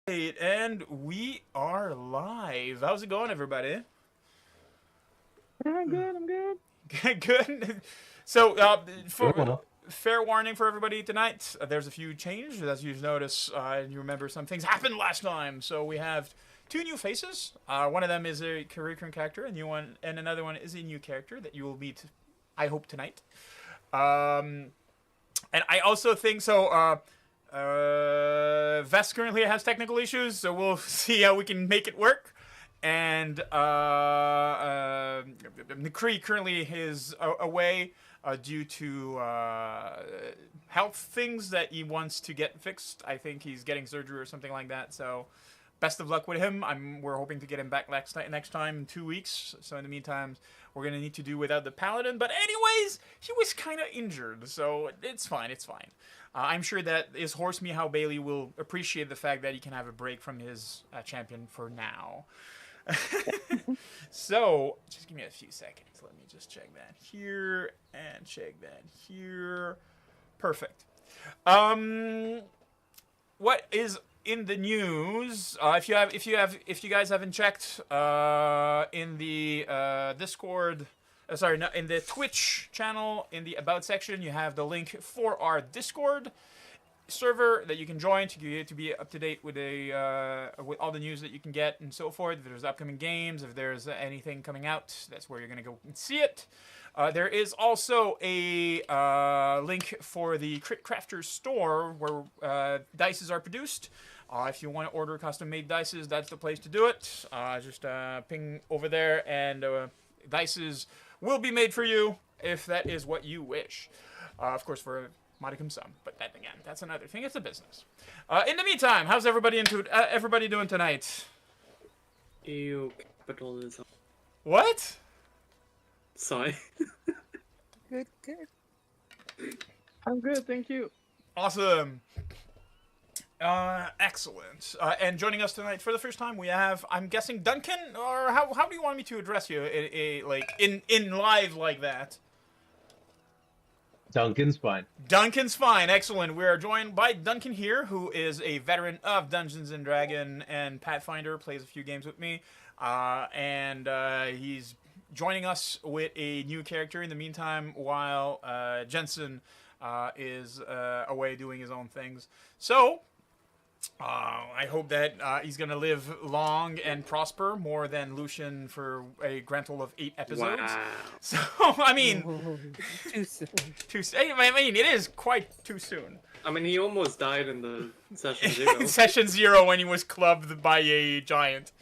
And we are live. How's it going, everybody? I'm good. I'm good. Good. So, Good for one. fair warning for everybody tonight, there's a few changes. As you notice, you remember some things happened last time. So we have two new faces. One of them is a recurring character, a new one, and another one is a new character that you will meet, I hope, tonight. Um, and I also think so. Vest currently has technical issues, so we'll see how we can make it work. And McCree currently is away due to health things that he wants to get fixed. I think he's getting surgery or something like that. So, best of luck with him. We're hoping to get him back next time in 2 weeks. So in the meantime, we're gonna need to do without the paladin. But anyways, he was kind of injured, so it's fine. It's fine. I'm sure that his horse Meow Bailey will appreciate the fact that he can have a break from his champion for now. So, just give me a few seconds. Let me just check that here and check that here. Perfect. What is in the news? If you guys haven't checked, in the Discord, sorry, no, in the Twitch channel, in the About section, you have the link for our Discord server that you can join to be up to date with with all the news that you can get and so forth. If there's upcoming games, if there's anything coming out, that's where you're gonna go and see it. There is also a link for the Crit Crafter store where dices are produced. If you want to order custom-made dices, that's the place to do it. Just ping over there, and dices will be made for you if that is what you wish. Of course, for modicum sum, but that again, that's another thing. It's a business. In the meantime, how's everybody doing tonight? Ew, capitalism. What? Sorry. Good, good. I'm good, thank you. Awesome. Excellent. And joining us tonight for the first time, we have, I'm guessing, Duncan, or how do you want me to address you, in live like that? Duncan's fine. Duncan's fine. Excellent. We are joined by Duncan here, who is a veteran of Dungeons and Dragon and Pathfinder, plays a few games with me, and he's joining us with a new character in the meantime while Jensen is away doing his own things. So, I hope that he's going to live long and prosper more than Lucian for a grand total of 8 episodes. Wow. So, I mean, Too soon. I mean, it is quite too soon. I mean, he almost died in the session 0. In session 0 when he was clubbed by a giant.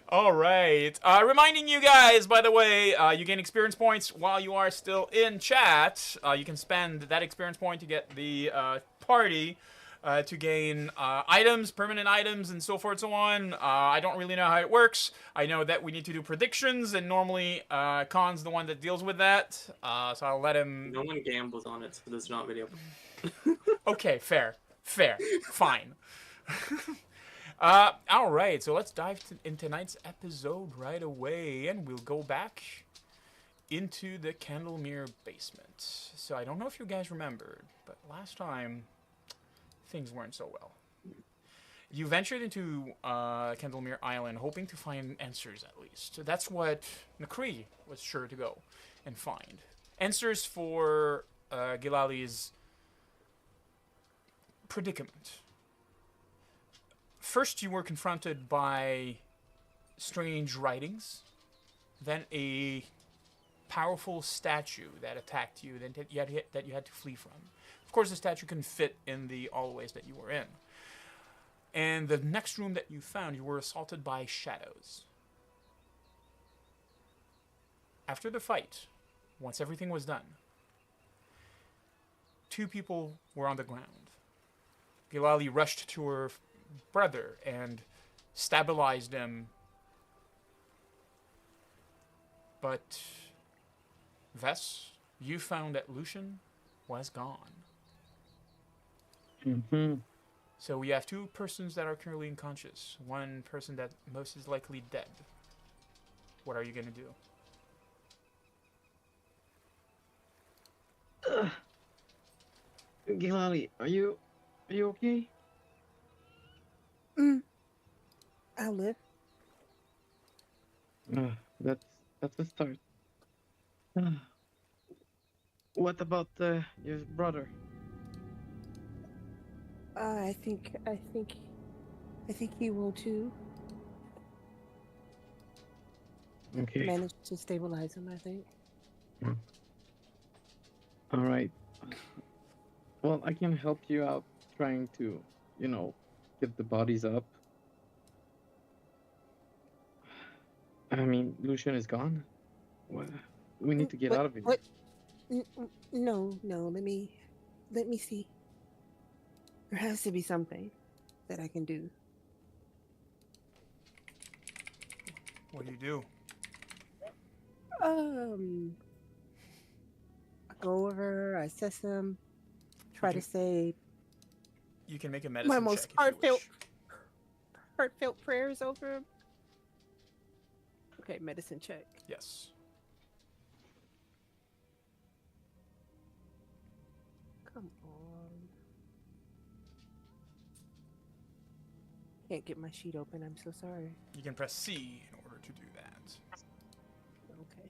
All right. Reminding you guys, by the way, you gain experience points while you are still in chat. You can spend that experience point to get the party to gain items, permanent items, and so forth and so on. I don't really know how it works. I know that we need to do predictions, and normally Khan's the one that deals with that. So I'll let him... No one gambles on it, so there's not video. Okay, fair, fine. All right, so let's dive in tonight's episode right away, and we'll go back into the Candlemere basement. So I don't know if you guys remembered, but last time things weren't so well. You ventured into Candlemere Island, hoping to find answers at least. That's what McCree was sure to go and find. Answers for Gilali's predicament. First, you were confronted by strange writings, then a powerful statue that attacked you, that you had to flee from. Of course, the statue couldn't fit in the hallways that you were in. And the next room that you found, you were assaulted by shadows. After the fight, once everything was done, 2 people were on the ground. Gilali rushed to her brother and stabilized him, but Vess, you found that Lucian was gone. Mm-hmm. So we have 2 persons that are currently unconscious, 1 person that most is likely dead. What are you gonna do? Gilali, are you okay? Mm, I'll live. Uh, that's that's a start. What about your brother? I think he will too. Okay. Manage to stabilize him. I think. Mm. All right. Well, I can help you out trying to, you know, get the bodies up. I mean, Lucian is gone. Well, we need to get What? out of here. What? No, no. Let me see. There has to be something that I can do. What do you do? Um, I go over. I assess him. Try to can- say You can make a my medicine most check if you wish. heartfelt prayers over him. Okay, medicine check. Yes. Come on. Can't get my sheet open. I'm so sorry. You can press C in order to do that. Okay.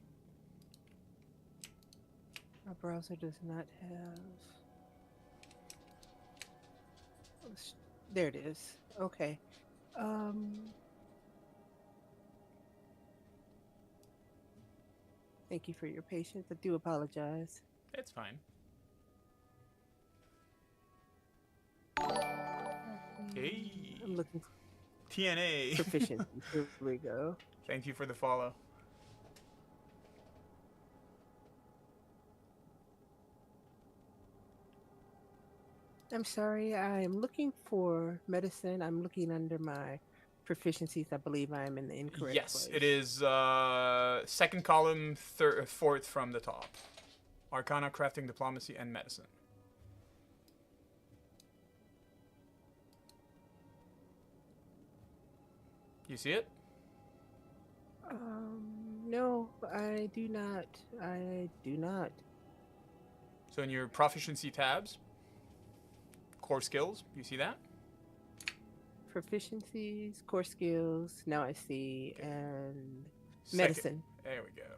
My browser does not have. There it is. Okay. Thank you for your patience. I do apologize. It's fine. Hey. I'm looking for TNA. proficiency. Here we go. Thank you for the follow. I'm sorry. I am looking for medicine. I'm looking under my proficiencies. I believe I am in the incorrect Yes, place. it is second column, fourth from the top. Arcana, crafting, diplomacy, and medicine. You see it? No, I do not. I do not. So in your proficiency tabs, core skills, you see that? Proficiencies, core skills. Now I see, Okay. and Second- medicine. There we go.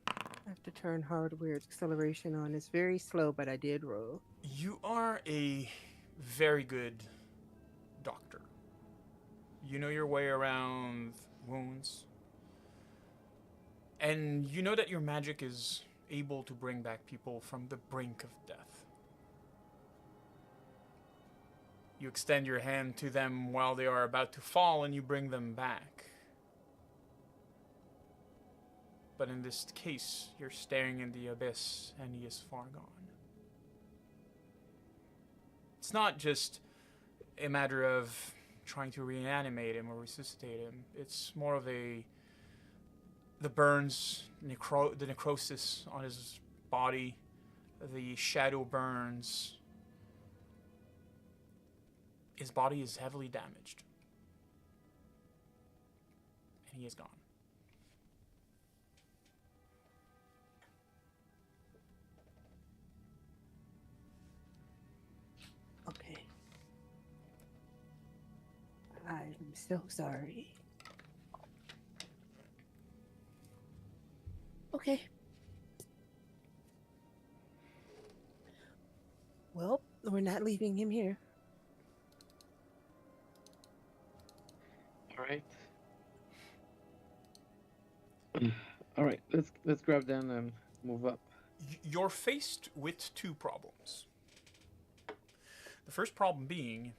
I have to turn hardware acceleration on. It's very slow, but I did roll. You are a very good doctor. You know your way around wounds. And you know that your magic is able to bring back people from the brink of death. You extend your hand to them while they are about to fall and you bring them back. But in this case, you're staring in the abyss and he is far gone. It's not just a matter of trying to reanimate him or resuscitate him. It's more of the burns, the necrosis on his body, the shadow burns. His body is heavily damaged. And he is gone. Okay. I'm so sorry. Okay. Well, we're not leaving him here. All right. All right. Let's grab them and move up. You're faced with two problems. The first problem being,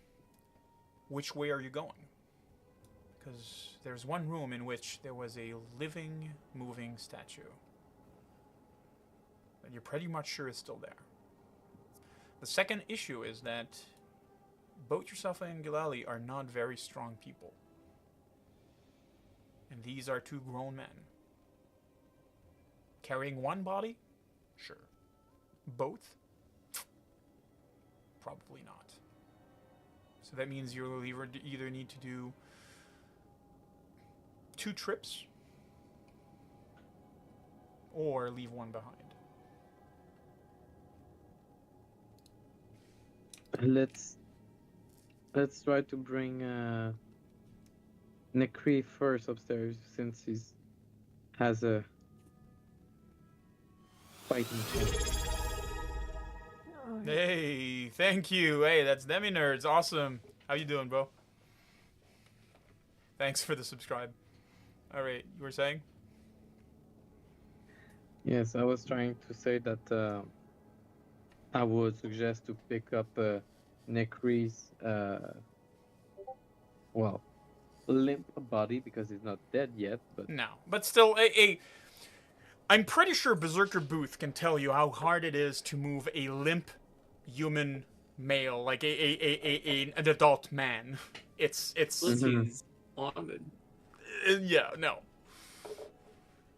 which way are you going? Because there's one room in which there was a living, moving statue that you're pretty much sure is still there. The second issue is that both yourself and Gilali are not very strong people. And these are two grown men. Carrying one body? Sure. Both? Probably not. So that means you'll either need to do 2 trips or leave one behind. Let's try to bring Necree first upstairs since he's has a fighting chance. Oh, Hey, thank you. Hey, that's Demi Nerds. Awesome. How you doing, bro? Thanks for the subscribe. All right, you were saying? Yes, I was trying to say that I would suggest to pick up Necree's well, limp body because he's not dead yet, but No, but still, I'm pretty sure Berserker Booth can tell you how hard it is to move a limp human male, like an adult man. It's Plus Mhm. he's armored. yeah, no.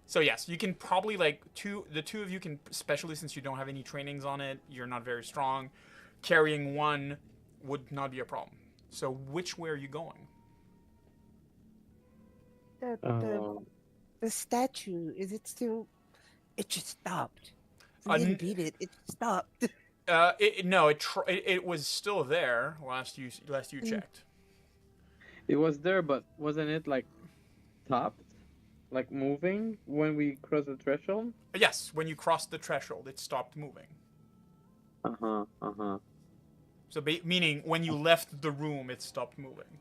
So yes, you can probably the two of you can, especially since you don't have any trainings on it, you're not very strong. Carrying one would not be a problem. So which way are you going? the, uh, the the statue, is it still? It just stopped. Uh, We didn't n- beat it. It stopped. No, it was still there last you Mm. checked. it was there, but wasn't it like stopped, like moving when we crossed the threshold? Yes, when you crossed the threshold, it stopped moving. Uh-huh. So meaning when you left the room, it stopped moving.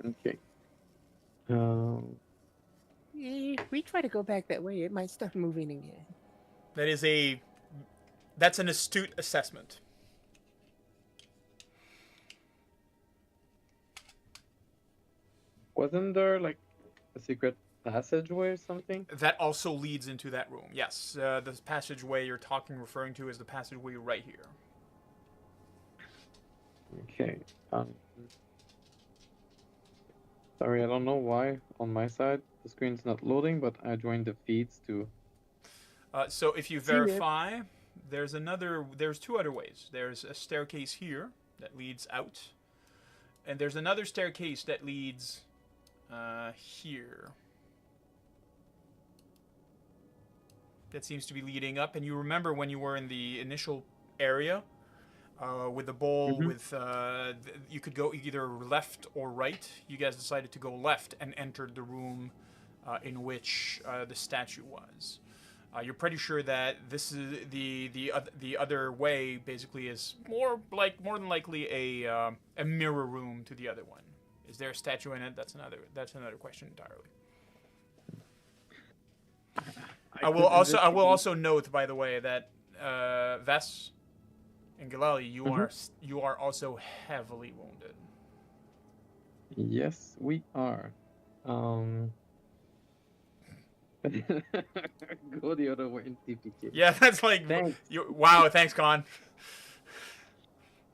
Okay. If we try to go back that way, it might start moving again. That's an astute assessment. Wasn't there like a secret passageway or something? That also leads into that room. Yes, the passageway you're referring to is the passageway right here. Okay. Sorry, I don't know why on my side the screen's not loading, but I joined the feeds to. So if you See it. verify, there's two other ways. There's a staircase here that leads out, and there's another staircase that leads here. That seems to be leading up. And you remember when you were in the initial area with the bowl, Mhm. you could go either left or right. You guys decided to go left and entered the room in which the statue was. You're pretty sure that this is the other way. Basically, is more than likely a mirror room to the other one. Is there a statue in it? That's another question entirely. I will also note, by the way, that Ves and Galali, you are also heavily wounded. Yes, we are. Go the other way in TPK. Yeah, that's like Thanks. wow. Thanks, Con.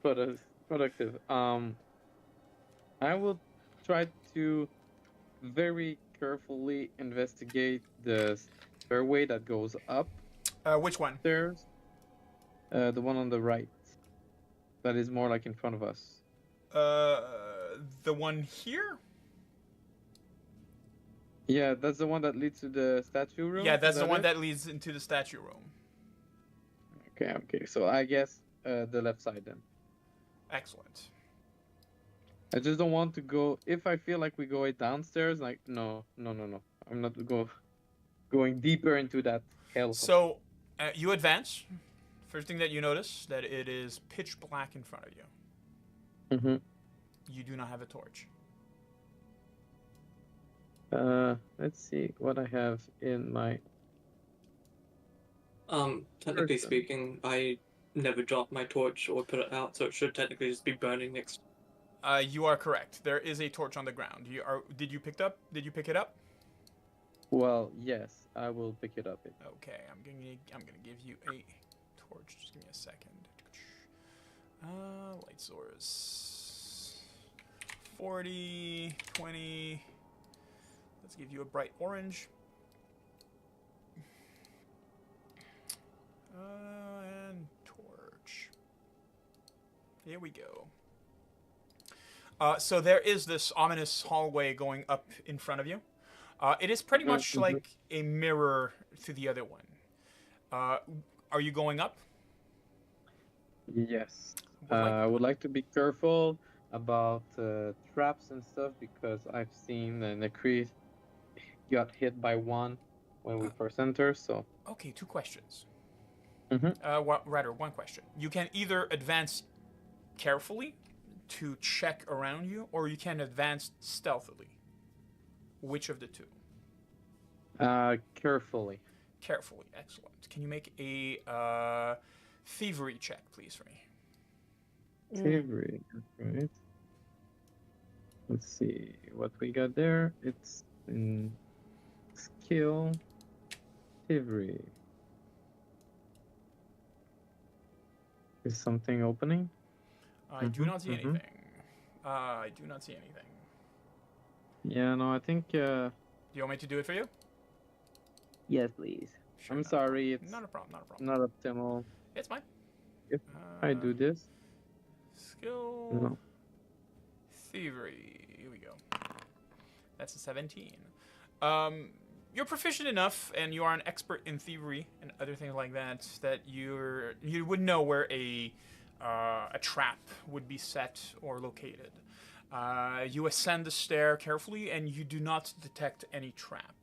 Productive. I will try to very carefully investigate the stairway that goes up Which one? stairs. The one on the right. That is more like in front of us. The one here? Yeah, that's the one that leads to the statue room. Yeah, that's Is the one it? that leads into the statue room. Okay. So I guess the left side then. Excellent. I just don't want to go. If I feel like we go downstairs, like no. I'm not going deeper into that hell. So you advance. First thing that you notice that it is pitch black in front of you. Mm-hmm. You do not have a torch. Let's see what I have in my. Technically Person. speaking, I never dropped my torch or put it out, so it should technically just be burning next. You are correct. There is a torch on the ground. Did you pick it up? Well, yes, I will pick it up. Okay, I'm gonna give you a torch. Just give me a second. Light source. 40, 20. Let's give you a bright orange. And torch. Here we go. So there is this ominous hallway going up in front of you. It is pretty much like a mirror to the other one. Are you going up? Yes. Would like- I would like to be careful about traps and stuff because I've seen the Kree got hit by one when we first entered. So. Okay, 2 questions. Mhm. Rather, 1 question. You can either advance carefully to check around you, or you can advance stealthily. Which of the 2? Carefully. Carefully, excellent. Can you make a thievery check, please, for me? Thievery. Right. Let's see what we got there. It's in skill. Thievery. Is something opening? I do Mhm, not see mhm. anything. I do not see anything. Yeah, no, I think. Do you want me to do it for you? Yes, please. Sure, I'm not a sorry, problem. it's Not a problem. Not a problem. not optimal. It's fine. If I do this, Skill. no. Thievery. Here we go. That's a 17. You're proficient enough, and you are an expert in thievery and other things like that, that you would know where a trap would be set or located. You ascend the stair carefully, and you do not detect any trap.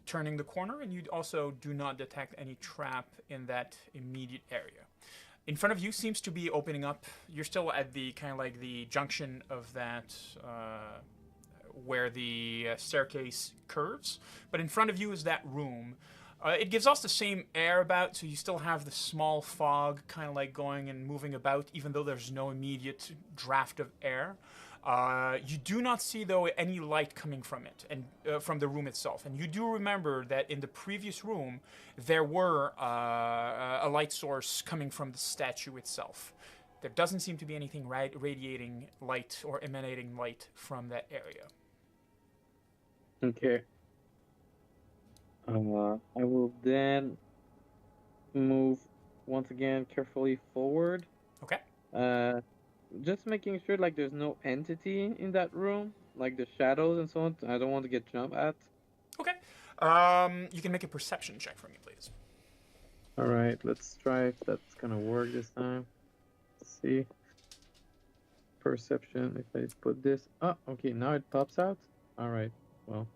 Turning the corner, and you also do not detect any trap in that immediate area. In front of you seems to be opening up. You're still at the kind of like the junction of that where the staircase curves, but in front of you is that room. It gives us the same air about, so you still have the small fog kind of like going and moving about, even though there's no immediate draft of air. You do not see, though, any light coming from it and from the room itself. And you do remember that in the previous room, there were a light source coming from the statue itself. There doesn't seem to be anything radiating light or emanating light from that area. Okay. I will then move once again carefully forward. Okay. Just making sure like there's no entity in that room, like the shadows and so on. I don't want to get jumped at. Okay. You can make a perception check for me, please. All right, let's try if that's gonna work this time. Let's see. Perception. If I put this. Oh, okay. Now it pops out. All right. Well.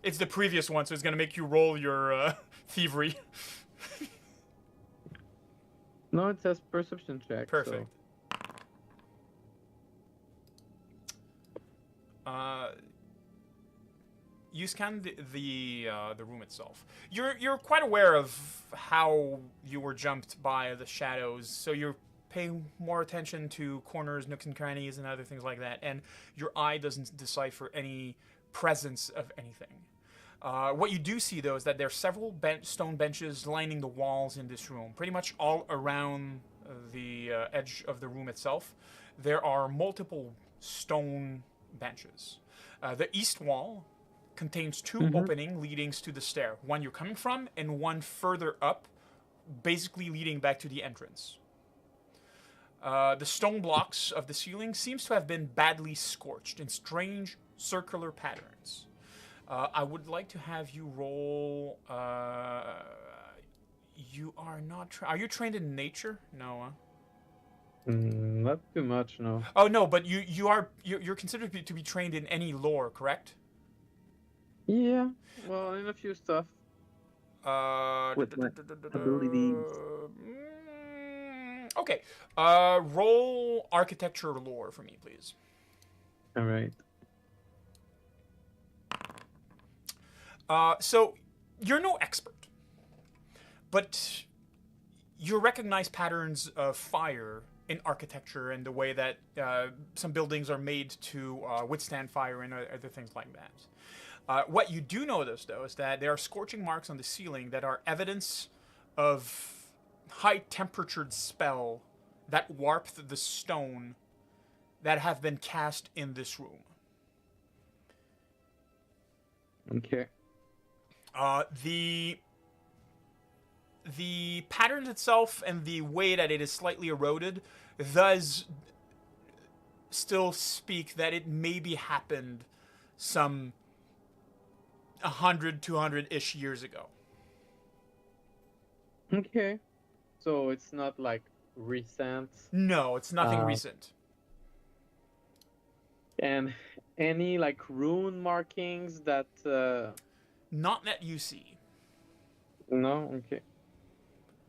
It's the previous one, so it's gonna make you roll your thievery. No, it says perception check. Perfect. So. You scan the room itself. You're quite aware of how you were jumped by the shadows, so you're paying more attention to corners, nooks, and crannies, and other things like that. And your eye doesn't decipher any presence of anything. What you do see, though, is that there are several stone benches lining the walls in this room, pretty much all around the edge of the room itself. There are multiple stone benches. The east wall contains 2 opening leadings to the stair. One you're coming from, and one further up, basically leading back to the entrance. The stone blocks of the ceiling seems to have been badly scorched in strange circular patterns. I would like to have you roll. You are not. Are you trained in nature? No. Not too much, no. Oh no, but you're considered to be trained in any lore, correct? Yeah. Well, in a few stuff. With my abilities. Okay. Roll architecture lore for me, please. All right. So you're no expert, but you recognize patterns of fire in architecture and the way that some buildings are made to withstand fire and other things like that. What you do notice, though, is that there are scorching marks on the ceiling that are evidence of high-temperatured spell that warped the stone that have been cast in this room. Okay. The pattern itself and the way that it is slightly eroded does still speak that it maybe happened some 100, 200-ish years ago. Okay. So it's not like recent. No, it's nothing Uh, recent. And any like rune markings that Not that you see. no, okay.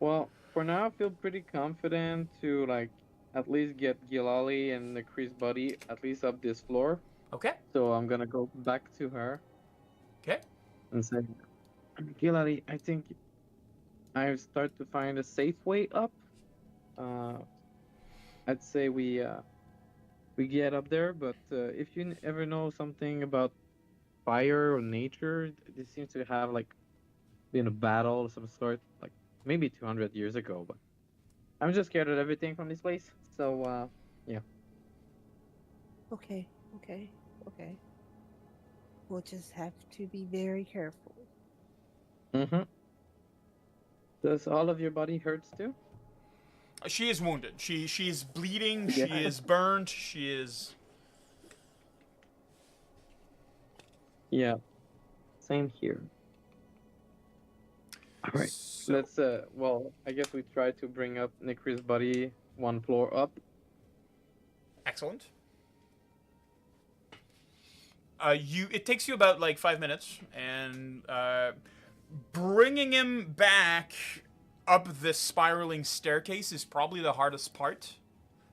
Well, for now I feel pretty confident to like at least get Gilali and the Chris buddy at least up this floor. Okay. So I'm gonna go back to her Okay. and say, Gilali, I think I start to find a safe way up. Uh, I'd say we get up there, but if you ever know something about fire or nature, this seems to have like been a battle of some sort, like maybe 200 years ago. But I'm just scared of everything from this place. So yeah. Okay, okay, okay. We'll just have to be very careful. Mm-hmm. Does all of your body hurts too? She is wounded. She's bleeding. Yeah. She is burned. She is. Yeah. Same here. All right. So, Let's well, I guess we try to bring up Nikri's body one floor up. excellent. It takes you about like 5 minutes, and bringing him back up this spiraling staircase is probably the hardest part,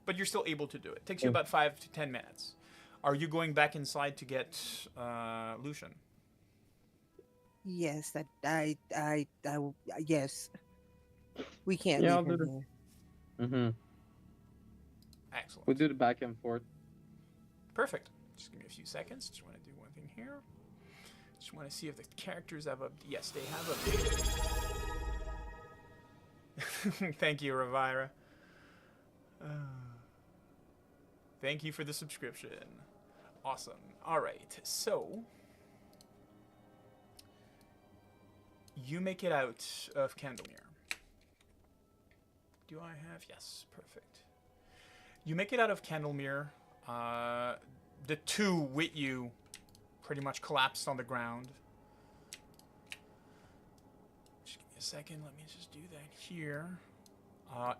but you're still able to do it. It takes you about 5 to 10 minutes. Are you going back inside to get Lucian? Yes, yes. We can't Yeah, I'll leave do him the. here. Mm-hmm. Excellent. We do the back and forth. Perfect. Just give me a few seconds. Just want to do one thing here. Just want to see if the characters have updated. Yes, they have updated. Thank you, Ravira. Thank you for the subscription. Awesome. All right, so you make it out of Candlemere. Do I have? Yes, perfect. You make it out of Candlemere. The two with you pretty much collapsed on the ground. Just give me a second. Let me just do that here.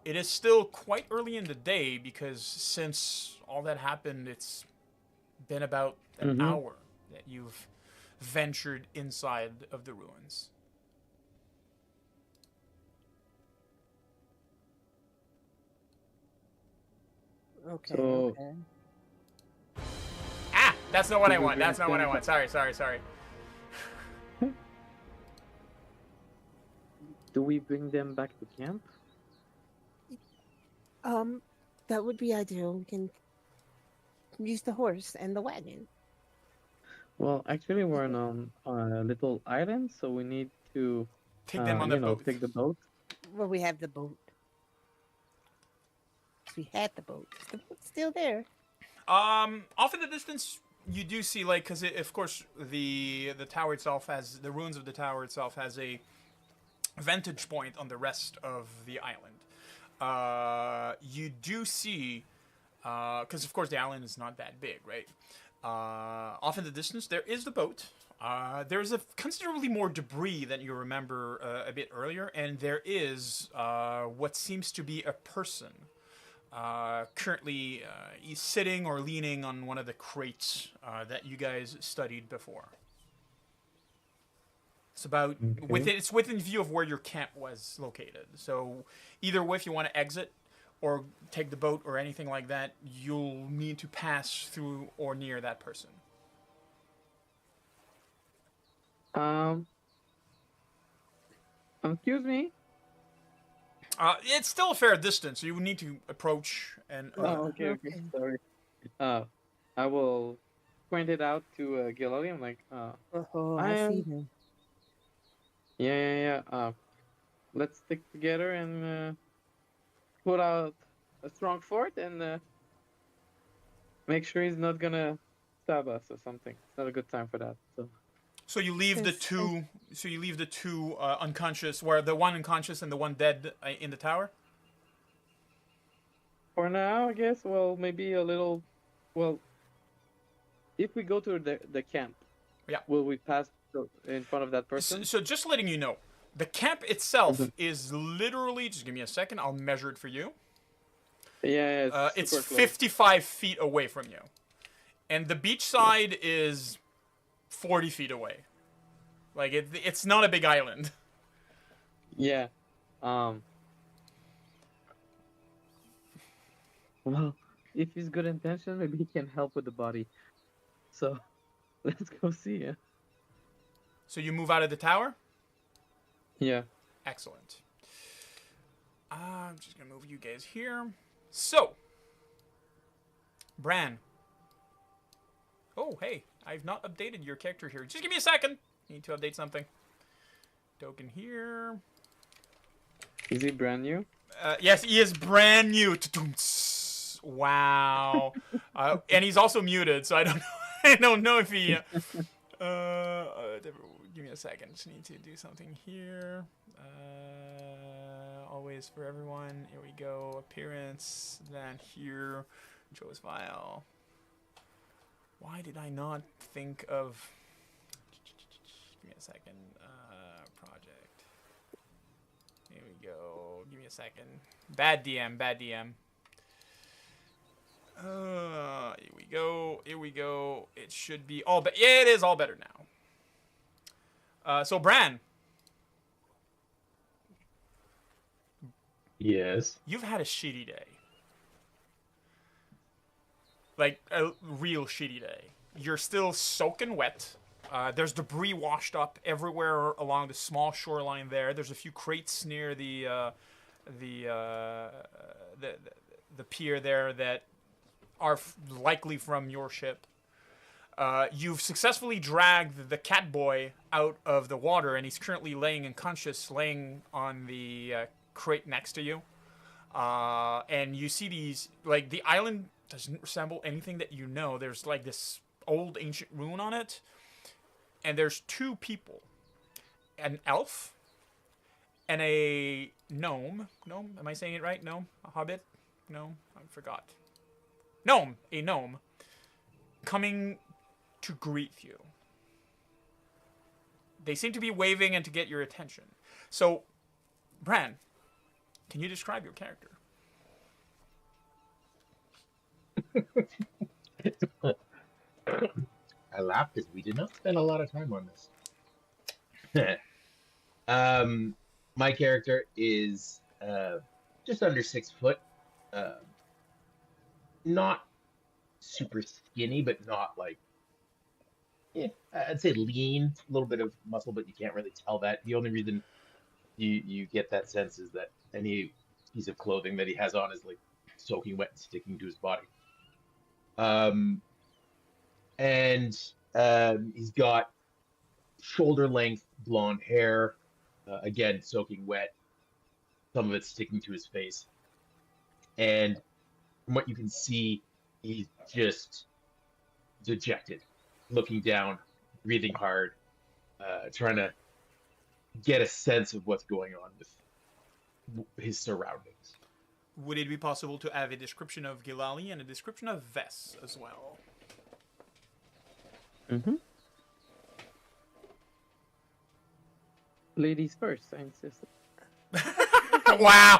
It is still quite early in the day because since all that happened, it's been about an hour that you've ventured inside of the ruins. Okay, So- okay. Ah! That's not what I Did we want. That's not what I bring want. Sorry. Do we bring them back to camp? That would be ideal. We can use the horse and the wagon. Well, actually, we're on a little island, so we need to, Take them on the boat. take the boat. Well, we have the boat. We had the boat. The boat's still there. Off in the distance, you do see, like, because of course the tower itself has the ruins of the tower itself has a vantage point on the rest of the island. You do see, because of course the island is not that big, right? Off in the distance, there is the boat. There's a considerably more debris than you remember a bit earlier, and there is what seems to be a person. Currently, he's sitting or leaning on one of the crates that you guys studied before. It's about it's within view of where your camp was located. So either way, if you want to exit or take the boat or anything like that, you'll need to pass through or near that person. Excuse me. It's still a fair distance. So you would need to approach and. Okay. Sorry. I will point it out to Gilali. I'm like, Oh, I I see am- them. yeah. Let's stick together and put out a strong fort and make sure he's not gonna stab us or something. It's not a good time for that. So you leave the Yes, two. So you leave the two unconscious, where the one unconscious and the one dead in the tower. For now, I guess. Well, maybe a little. Well, if we go to the camp, Yeah. will we pass in front of that So, person? so just letting you know, The camp itself is literally, just give me a second, I'll measure it for you. Yeah, It's super close. 55 feet away from you. And the beach side is 40 feet away. Like, it's not a big island. Yeah. Well, if he's good intention, maybe he can help with the body. So, let's go see ya. So you move out of the tower? Yeah. Excellent. I'm just going to move you guys here. So, Bran. Oh, hey. I've not updated your character here. Just give me a second. Need to update something. Token here. Is he brand new? Yes, he is brand new. Wow. And he's also muted, so I don't know. I don't know if he. Give me a second. Just need to do something here. Always for everyone. Here we go. Appearance. Then here. Choose file. Why did I not think of? Give me a second. Project. Here we go. Give me a second. Bad DM. Bad DM. Here we go. Here we go. It should be all better. Yeah, it is all better now. So Bran, Yes. you've had a shitty day. Like a real shitty day. You're still soaking wet. There's debris washed up everywhere along the small shoreline there. There's a few crates near the pier there that are likely from your ship. You've successfully dragged the cat boy out of the water, and he's currently laying unconscious, laying on the crate next to you. And you see these, like, the island doesn't resemble anything that you know. There's, like, this old ancient ruin on it, and there's two people. An elf and a gnome. Gnome? Am I saying it right? Gnome? A hobbit? Gnome? I forgot. Gnome. A gnome. Coming to greet you. They seem to be waving and to get your attention. So, Bran, can you describe your character? I laugh because we did not spend a lot of time on this. My character is just under 6 foot. Not super skinny, but not like, I'd say lean, a little bit of muscle, but you can't really tell that. The only reason you get that sense is that any piece of clothing that he has on is like soaking wet and sticking to his body. And he's got shoulder length blonde hair, again soaking wet, some of it sticking to his face. And from what you can see, he's just dejected, looking down, breathing hard, trying to get a sense of what's going on with his surroundings. Would it be possible to have a description of Gilali and a description of Vess as well? Mm-hmm. Ladies first, I insist. Wow!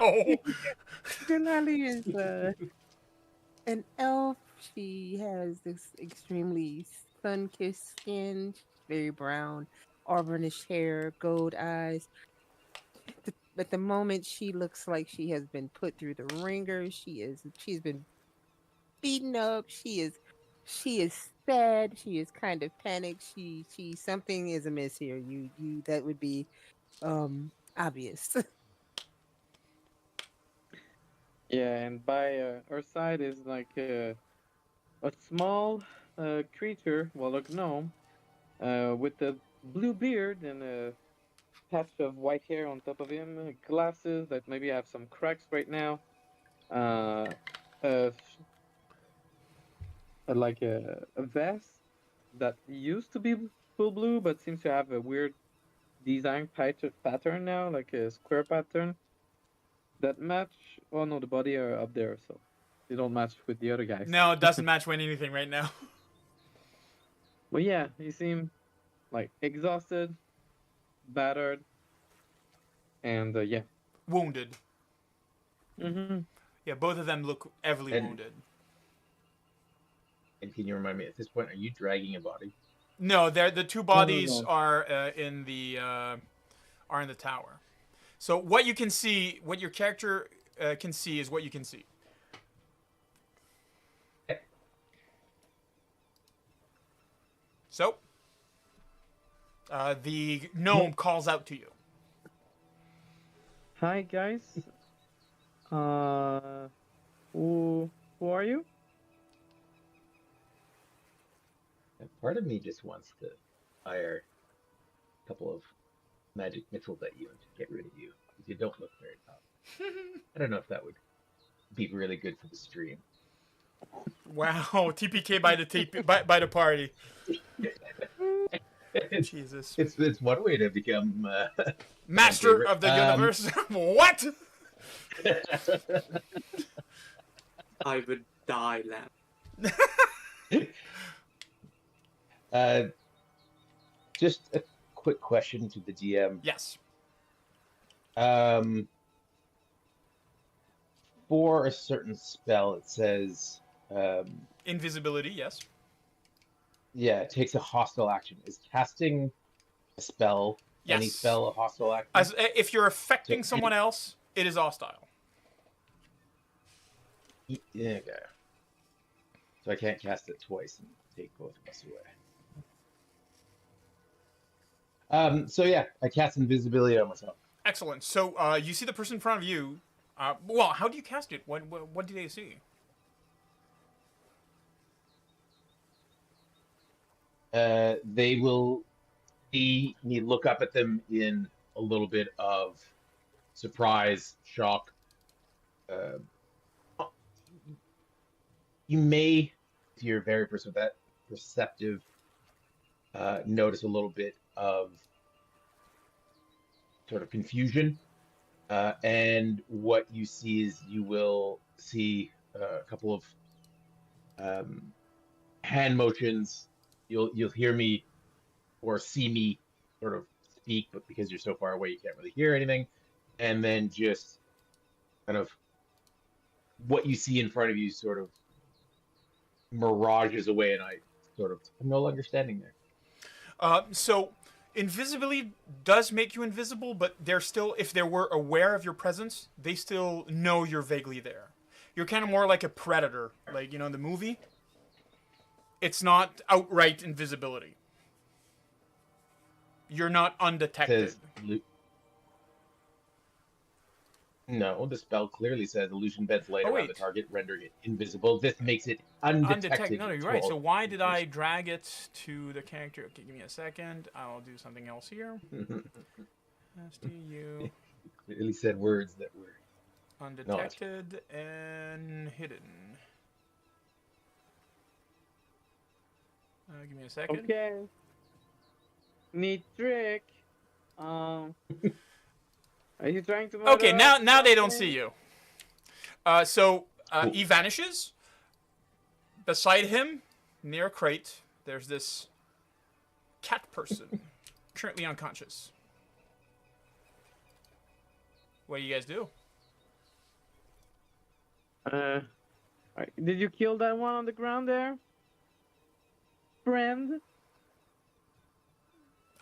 Denali is an elf. She has this extremely sun-kissed skin, very brown, auburnish hair, gold eyes. At the moment, she looks like she has been put through the ringer. She's been beaten up. She is sad. She is kind of panicked. She something is amiss here. You that would be obvious. Yeah, and by her side is like a small creature, well, a gnome, with a blue beard and a patch of white hair on top of him, glasses that maybe have some cracks right now, like a vest that used to be full blue but seems to have a weird design pattern now, like a square pattern that match. Oh no, the body are up there, so they don't match with the other guys. No, it doesn't match with anything right now. But yeah, he seemed like exhausted, battered, and yeah. Wounded. Mm-hmm. Yeah, both of them look heavily And- wounded. And can you remind me, at this point, are you dragging a body? No, the two bodies no. are in the tower. So what you can see, what your character can see, is what you can see. So the gnome calls out to you. Hi guys. Who are you? And part of me just wants to fire a couple of magic missiles at you and to get rid of you, because you don't look very tough. I don't know if that would be really good for the stream. Wow, TPK by by the party. Jesus. It's one way to become Master favorite. of the universe. What? I would die, lamb. Just a quick question to the GM. Yes. For a certain spell, it says, Invisibility. Yes. yeah, it takes a hostile action. Is casting a spell, any Yes. spell, a hostile action? As if you're affecting So someone else, it is hostile. Yeah, okay. So I can't cast it twice and take both of us away. So yeah, I cast invisibility on myself. Excellent. So you see the person in front of you. Well, how do you cast it? What do they see? They will see me look up at them in a little bit of surprise, shock. You may, if you're very perceptive, notice a little bit of sort of confusion. And what you see is you will see a couple of hand motions. You'll hear me or see me sort of speak, but because you're so far away, you can't really hear anything. And then just kind of what you see in front of you sort of mirages away, and I'm no longer standing there. So invisibility does make you invisible, but they're still, if they were aware of your presence, they still know you're vaguely there. You're kind of more like a predator, like, in the movie. It's not outright invisibility. You're not undetected. No, the spell clearly says illusion beds light Oh, around the wait. target, rendering it invisible. This makes it undetected. No, you're right. So why did I drag it to the character? Okay, give me a second. I'll do something else here. STU. Clearly said words that were Undetected and hidden. Give me a second. Okay. Neat trick. Are you trying to? Okay, murder us? now they don't Okay. see you. So he vanishes. Beside him, near a crate, there's this cat person, currently unconscious. What do you guys do? Did you kill that one on the ground there, friend?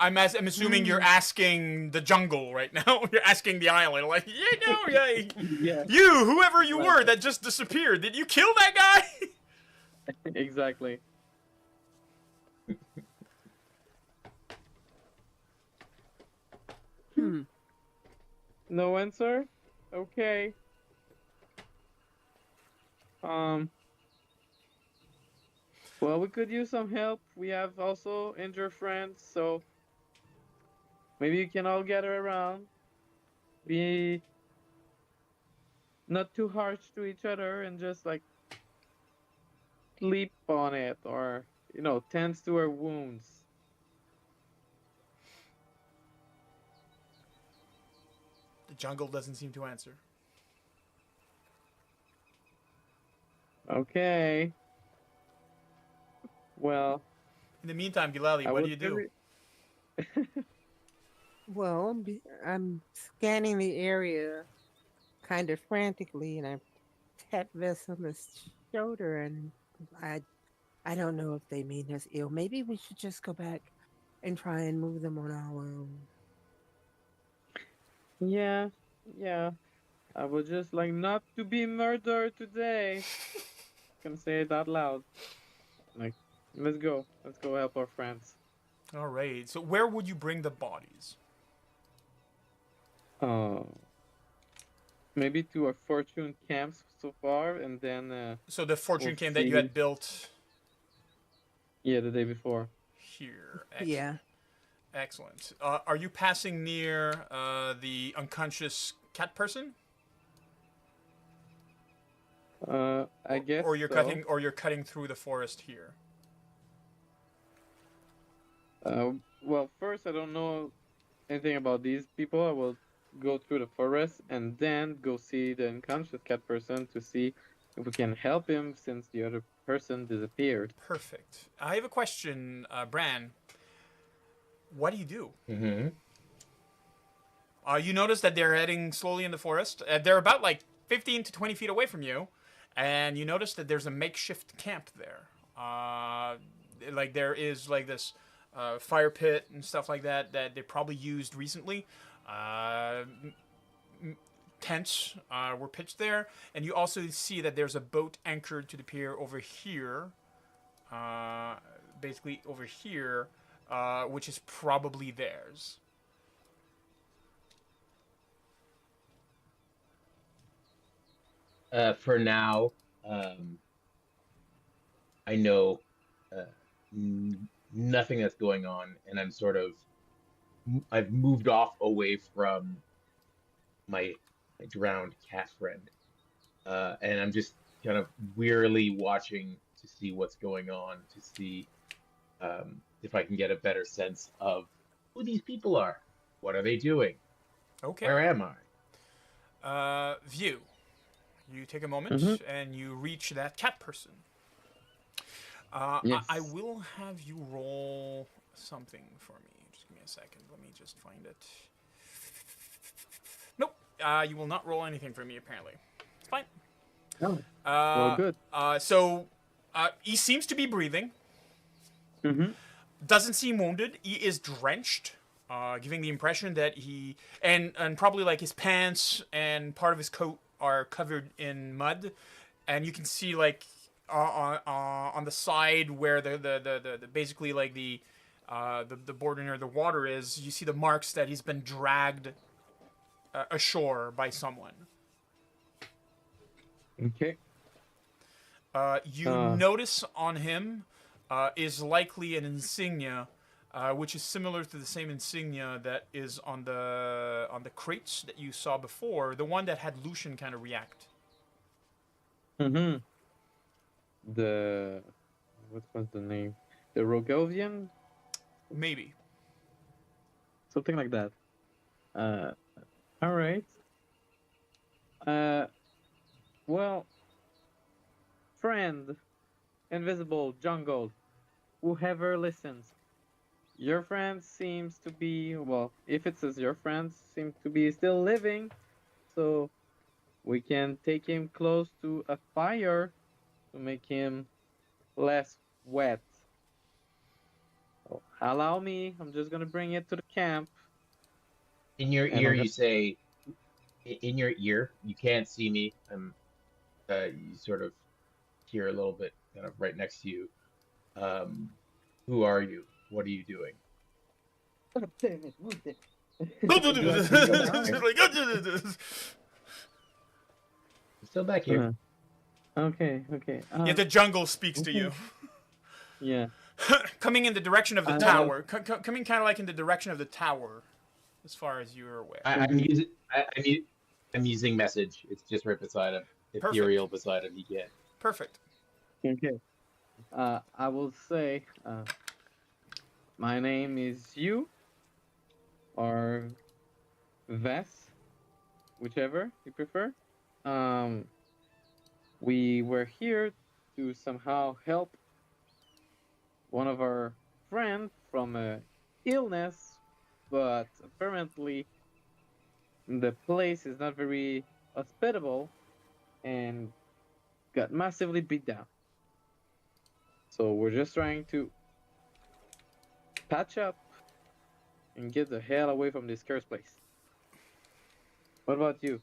I'm assuming you're asking the jungle right now. You're asking the island, like, Yeah, whoever you were that just disappeared, did you kill that guy? exactly. No answer? Okay. Well, we could use some help. We have also injured friends, so maybe you can all gather around. Be not too harsh to each other and just like sleep on it or, tends to our wounds. The jungle doesn't seem to answer. Okay. Well, In the meantime, Gilali, what do you do? Well, I'm scanning the area kind of frantically, and I tap Vess on the shoulder, and I I don't know if they mean us ill. Maybe we should just go back and try and move them on our own. Yeah, yeah. I would just like not to be murdered today. Can say it out loud. Like, let's go help our friends. All right. So where would you bring the bodies? Uh, maybe to our fortune camps so far, and then So the fortune we'll camp that you see. had built Yeah, the day before. here. Yeah. Excellent. Are you passing near the unconscious cat person? I guess Or you're so. cutting through the forest here. Well, first I don't know anything about these people. I will go through the forest and then go see the unconscious cat person to see if we can help him since the other person disappeared. Perfect. I have a question, Bran. What do you do? Mm-hmm. You notice that they're heading slowly in the forest. They're about like 15 to 20 feet away from you, and you notice that there's a makeshift camp there. Like there is like this fire pit and stuff like that that they probably used recently. Tents were pitched there, and you also see that there's a boat anchored to the pier over here. Basically over here, which is probably theirs. For now, I know uh, nothing that's going on, and I've moved off away from my drowned cat friend, and I'm just kind of wearily watching to see what's going on, to see if I can get a better sense of who these people are. What are they doing? Okay. Where am I? View. You take a moment Mm-hmm. and you reach that cat person. Yes. I will have you roll something for me. Just give me a second. Let me just find it. Nope. You will not roll anything for me, apparently. It's fine. Oh, well, good. So, he seems to be breathing. Mm-hmm. Doesn't seem wounded. He is drenched, giving the impression that and probably like his pants and part of his coat are covered in mud, and you can see like on the side where the basically like the border near the water is, you see the marks that he's been dragged ashore by someone. Okay. You Uh. notice on him is likely an insignia, which is similar to the same insignia that is on the crates that you saw before, the one that had Lucian kind of react. Mm-hmm. The what was the name? The Rogovian, Maybe. something like that. All right. Uh, well, friend, invisible jungle, whoever listens, your friend seems to be, well, if it says your friend seems to be still living, so we can take him close to a fire to make him less wet. So allow me, I'm just gonna bring it to the camp, In your and ear, I'm you gonna. say, in your ear, you can't see me. You sort of hear a little bit kind of right next to you. Um, who are you? What are you doing? Oh, damn it, who's this? I'm still back here. Okay, okay. Yeah, the jungle speaks to okay. you. Yeah. Coming in the direction of the I- tower. Coming kind of like in the direction of the tower, as far as you're aware. I'm using I'm using message. It's just right beside him. Ethereal beside him. He can't. Perfect. Okay. I will say, my name is you or Vess, whichever you prefer. Um, we were here to somehow help one of our friends from a illness but apparently the place is not very hospitable and got massively beat down. So we're just trying to patch up and get the hell away from this cursed place. What about you?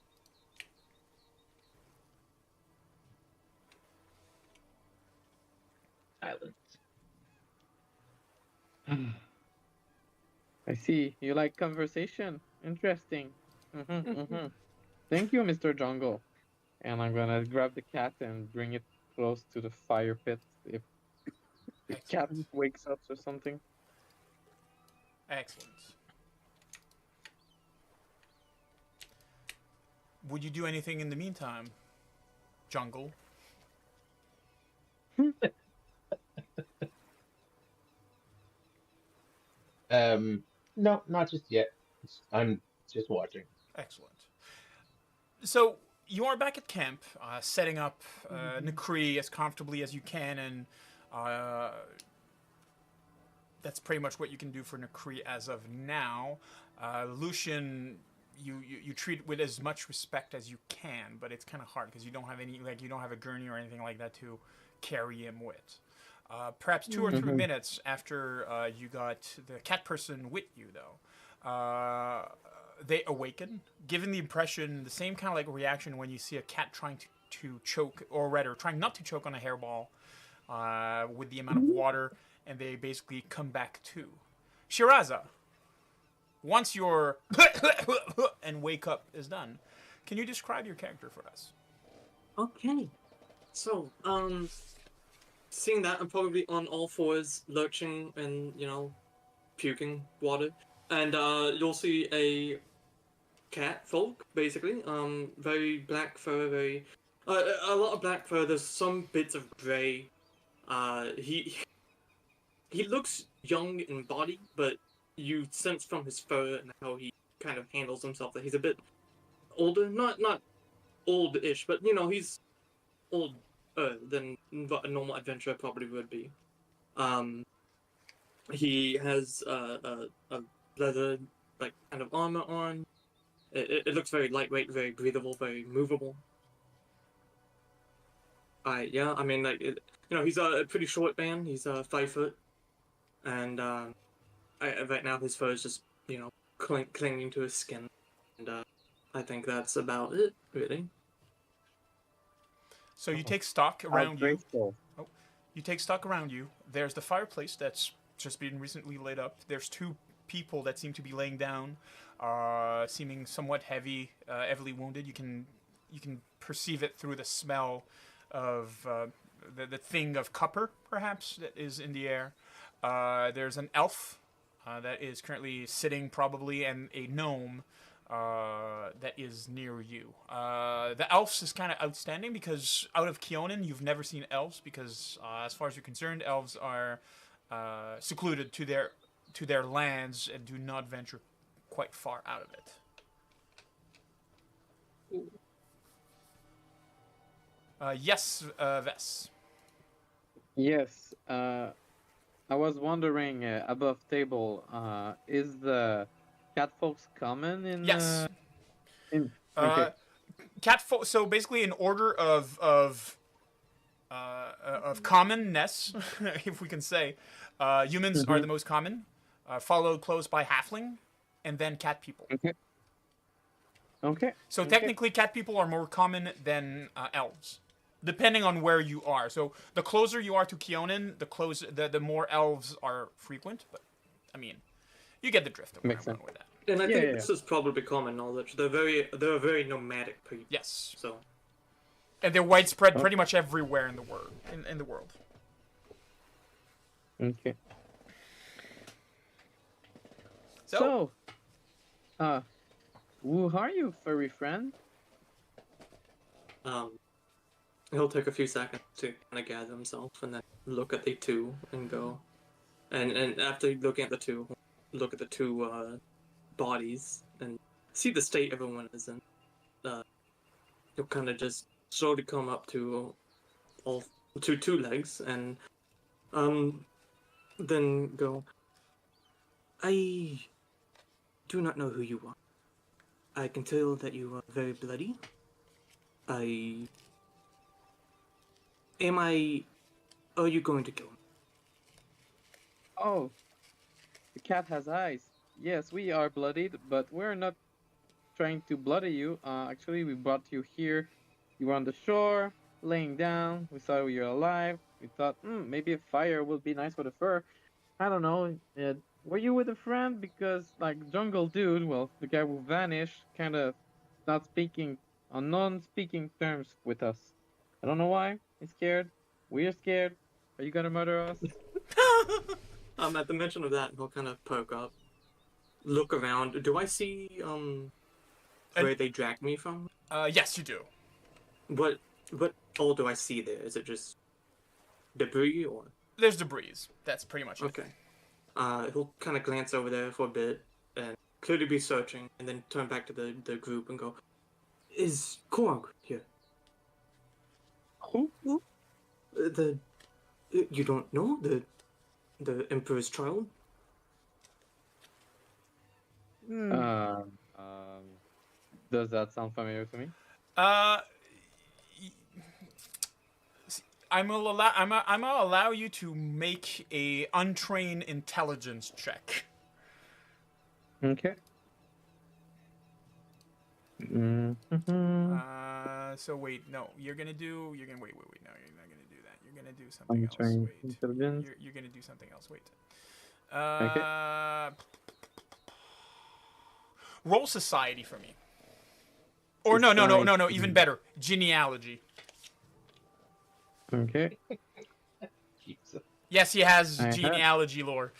Island. I see. You like conversation. Interesting. Thank you, Mr. Jungle. And I'm gonna grab the cat and bring it close to the fire pit if the cat Excellent. wakes up or something. Excellent. Would you do anything in the meantime, Jungle? No, not just yet. I'm just watching. Excellent. So you are back at camp, setting up Nakri as comfortably as you can, and that's pretty much what you can do for Nakri as of now. Lucian, you treat with as much respect as you can, but it's kind of hard because you don't have you don't have a gurney or anything like that to carry him with. Perhaps 2 or 3 minutes after you got the cat person with you, though, they awaken, given the impression, the same kind of like reaction when you see a cat trying to choke, or rather, trying not to choke on a hairball with the amount of water, and they basically come back to. Shiraza, once your and wake up is done, can you describe your character for us? Okay. So, seeing that, I'm probably on all fours, lurching and, puking water. And, you'll see a cat folk, basically. Very black fur, a lot of black fur. There's some bits of gray. He looks young in body, but you sense from his fur and how he kind of handles himself that he's a bit older. Not old-ish, but, he's older than what a normal adventurer probably would be. He has a leather, like, kind of armor on. It looks very lightweight, very breathable, very movable. Yeah, I mean, like, he's a pretty short man. He's 5 foot, and right now his fur is just, clinging to his skin, and I think that's about it, really. So you take stock around you. Grateful. You take stock around you. There's the fireplace that's just been recently lit up. There's 2 people that seem to be laying down, seeming somewhat heavily wounded. You can perceive it through the smell of the thing of copper, perhaps, that is in the air. There's an elf that is currently sitting, probably, and a gnome that is near you. The elves is kind of outstanding because out of Keonan, you've never seen elves because, as far as you're concerned, elves are secluded to their lands and do not venture quite far out of it. Yes, Ves. Yes. I was wondering above table. Is the cat folks common in? Yes. Okay. So basically, in order of commonness, if we can say, humans are the most common, followed close by halfling, and then cat people. Okay. So technically, cat people are more common than elves, depending on where you are. So the closer you are to Keonan, the more elves are frequent. But I mean, you get the drift of where I'm going with that. And I think this is probably common knowledge. They're a very nomadic people. Yes. So. And they're widespread pretty much everywhere in the world. In the world. Okay. So, who are you, furry friend? He'll take a few seconds to kind of gather himself and then look at the 2 and go. And after looking at the 2, look at the 2 bodies and see the state everyone is in. He'll kind of just slowly come up to two legs and then go. do not know who you are. I can tell that you are very bloody. I... Am I... Are you going to kill me? Oh, the cat has eyes. Yes, we are bloodied, but we're not trying to bloody you. Actually, we brought you here. You were on the shore, laying down. We saw you were alive. We thought, maybe a fire would be nice for the fur. I don't know. Were you with a friend? Because, like, Jungle Dude, well, the guy who vanished, kind of not speaking on non-speaking terms with us. I don't know why. He's scared. We're scared. Are you gonna murder us? At the mention of that, he'll kind of poke up, look around. Do I see, where they dragged me from? Yes, you do. What all do I see there? Is it just debris or? There's debris. That's pretty much it. Okay. He'll kind of glance over there for a bit and clearly be searching, and then turn back to the group and go, "Is Korg here?" Who? You don't know the Emperor's child? Um, does that sound familiar to me? Uh, I'm gonna allow you to make a untrained intelligence check. Okay. So wait, no, you're gonna wait. No, you're not gonna do that. You're gonna do something else. Untrained Wait, intelligence. you're gonna do something else. Wait. Roll society for me. Or no. Even better, genealogy. Okay. Jesus. Yes, he has I have. genealogy lore.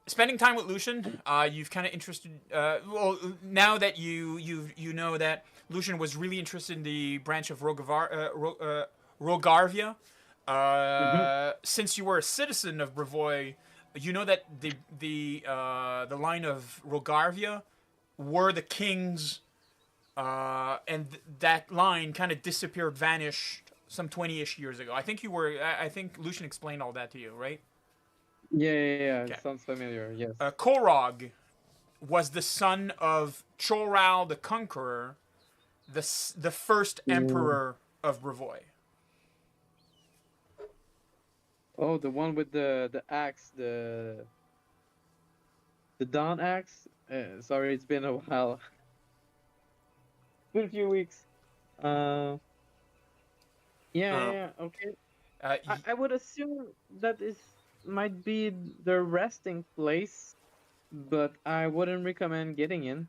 Spending time with Lucian, you've kind of interested. Well, now that you know that Lucian was really interested in the branch of Rogarvia. Since you were a citizen of Brevoy, you know that the line of Rogarvia were the kings, and that line kind of disappeared, vanished some 20-ish years ago. I think Lucian explained all that to you, right? Yeah. Okay. It sounds familiar. Yes. Korog was the son of Choral the Conqueror, the first emperor of Brevoy. Oh, the one with the axe, the dawn axe. Sorry, it's been a while. It's been a few weeks. Yeah. Okay. I would assume that is might be the resting place, but I wouldn't recommend getting in.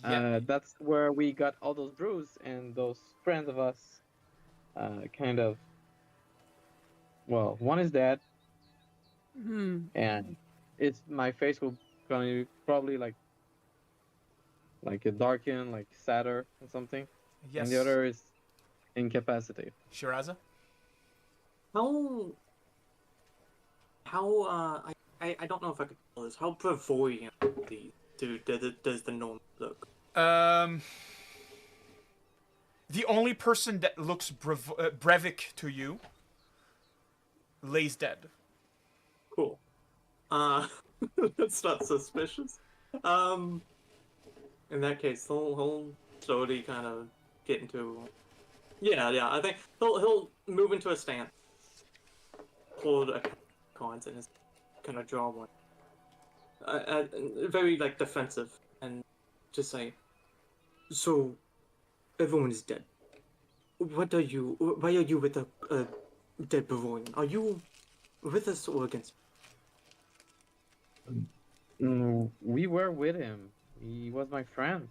That's where we got all those brews and those friends of us. Kind of. Well, one is dead, and it's my face will gonna probably like a darken, like sadder or something, Yes. and the other is incapacitated. Shiraza? I don't know if I could call this. How Brevoian does the gnome look? The only person that looks Brevik to you lays dead. Cool. That's not suspicious. In that case, he'll slowly kind of get into. Yeah. I think he'll move into a stance, hold a cards and his kind of draw one. Very like defensive, and just say, "So, everyone is dead. What are you? Why are you with a dead Bavarian? Are you with us or against?" We were with him. He was my friend.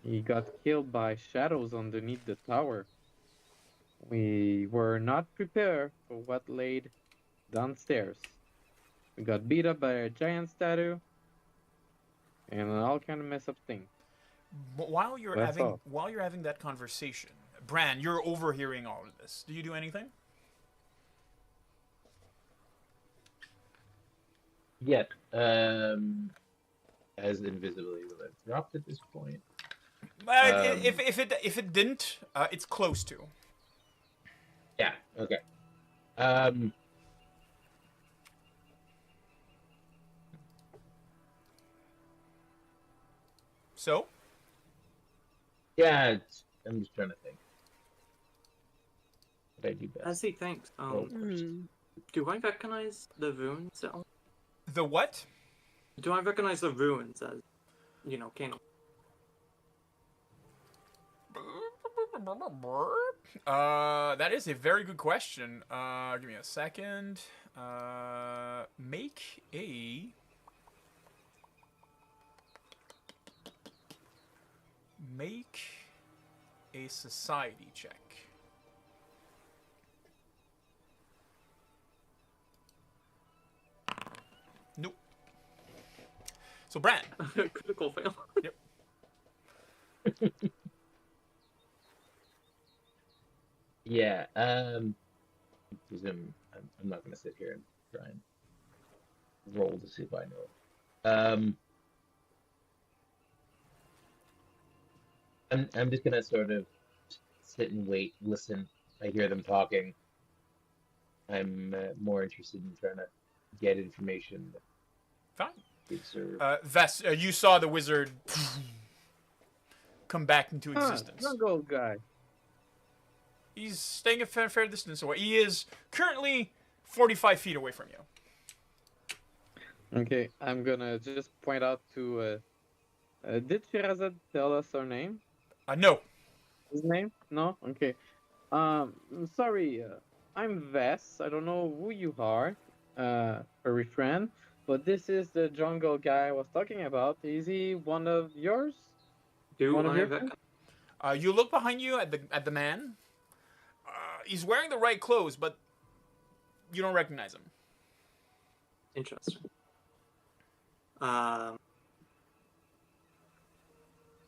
He got killed by shadows underneath the tower. We were not prepared for what laid downstairs. We got beat up by a giant statue and all kind of mess up things. But while you're That's all. having that conversation, Bran, you're overhearing all of this. Do you do anything? Yet, as invisibility will have dropped at this point. If it didn't, it's close to. Yeah. Okay. So, Yeah, I'm just trying to think. What I do best. As he thinks, Oh. do I recognize the ruins at all? the what? Do I recognize the ruins as, Kano? That is a very good question. Give me a second. Make a society check. Nope. So, Bran. Critical fail. Yep. Yeah. Presume I'm not gonna sit here and try and roll to see if I know. I'm just gonna sort of sit and wait, listen. I hear them talking. I'm more interested in trying to get information. Fine. Observe. Vess, you saw the wizard come back into existence. Jungle guy. He's staying a fair distance away. He is currently 45 feet away from you. Okay, I'm gonna just point out to. Did Shirazad tell us her name? No. His name? No. Okay. Sorry. I'm Vess. I don't know who you are, furry friend, but this is the jungle guy I was talking about. Is he one of yours? One of your friends? You look behind you at the man. He's wearing the right clothes, but you don't recognize him. Interesting.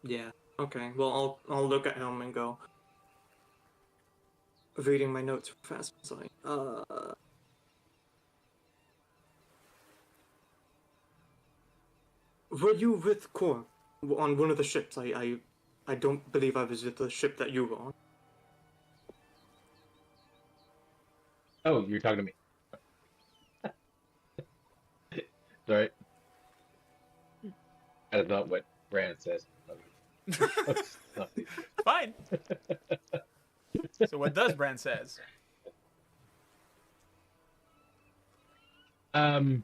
Yeah. Okay. Well, I'll look at him and go. Reading my notes fast. Sorry. Were you with Kor on one of the ships? I don't believe I was with the ship that you were on. Oh, you're talking to me. Sorry. That's not what Brand says. Fine. So what does Bran says? So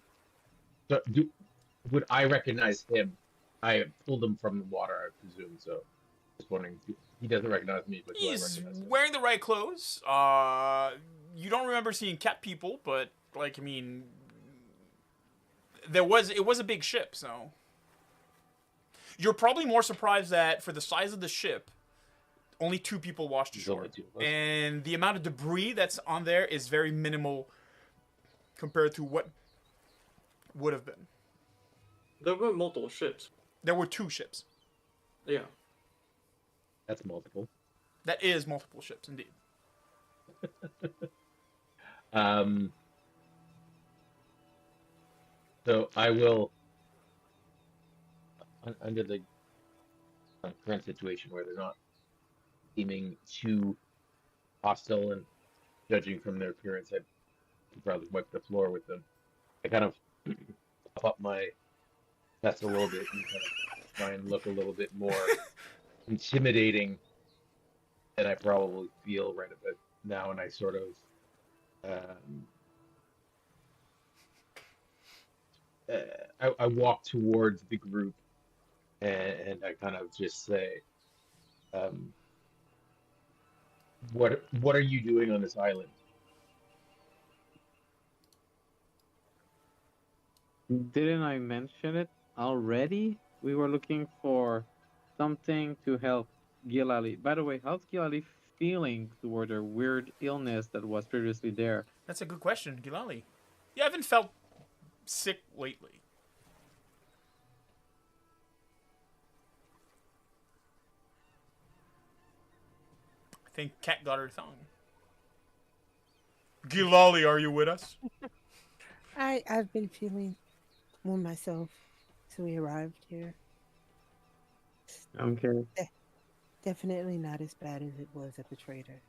would I recognize him? I pulled him from the water, I presume. So, just wondering. He doesn't recognize me, but do I He's recognize him? wearing the right clothes. You don't remember seeing cat people, but like I mean, it was a big ship, so you're probably more surprised that for the size of the ship, only 2 people washed There's ashore, only 2 of us. and the amount of debris that's on there is very minimal compared to what would have been. There were multiple ships. There were 2 ships. Yeah. That's multiple. That is multiple ships, indeed. So I will, under the current situation where they're not seeming too hostile and judging from their appearance, I could probably wipe the floor with them. I kind of pop up my chest a little bit and kind of try and look a little bit more intimidating than I probably feel right about now, and I sort of I walk towards the group and I kind of just say, what are you doing on this island? Didn't I mention it already? We were looking for something to help Gilali. By the way, how's Gilali feeling toward her weird illness that was previously there? That's a good question, Gilali. You haven't felt sick lately. I think Cat got her tongue. Gilali, are you with us? I've been feeling more myself since we arrived here. Okay. Definitely not as bad as it was at the traders.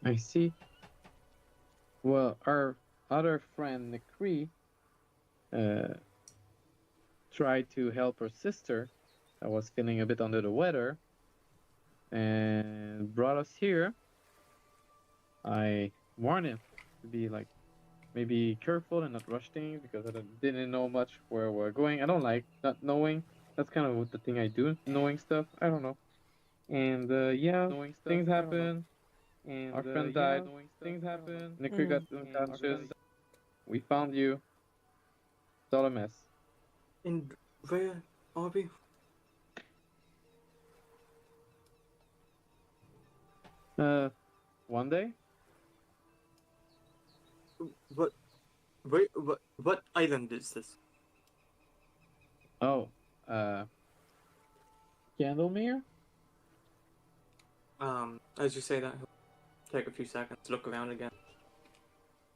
I see. Well, our other friend, Nikri, tried to help her sister that was feeling a bit under the weather and brought us here. I warned him to be like maybe careful and not rush things because I didn't know much where we're going. I don't like not knowing. That's kind of what the thing I do, knowing stuff. I don't know. And yeah, things happen. And our friend died. Things happen. Nicker got unconscious. We found you. It's all a mess. And where are we? One day. What? Wait, what island is this? Oh, Candlemere? As you say that, he'll take a few seconds to look around again.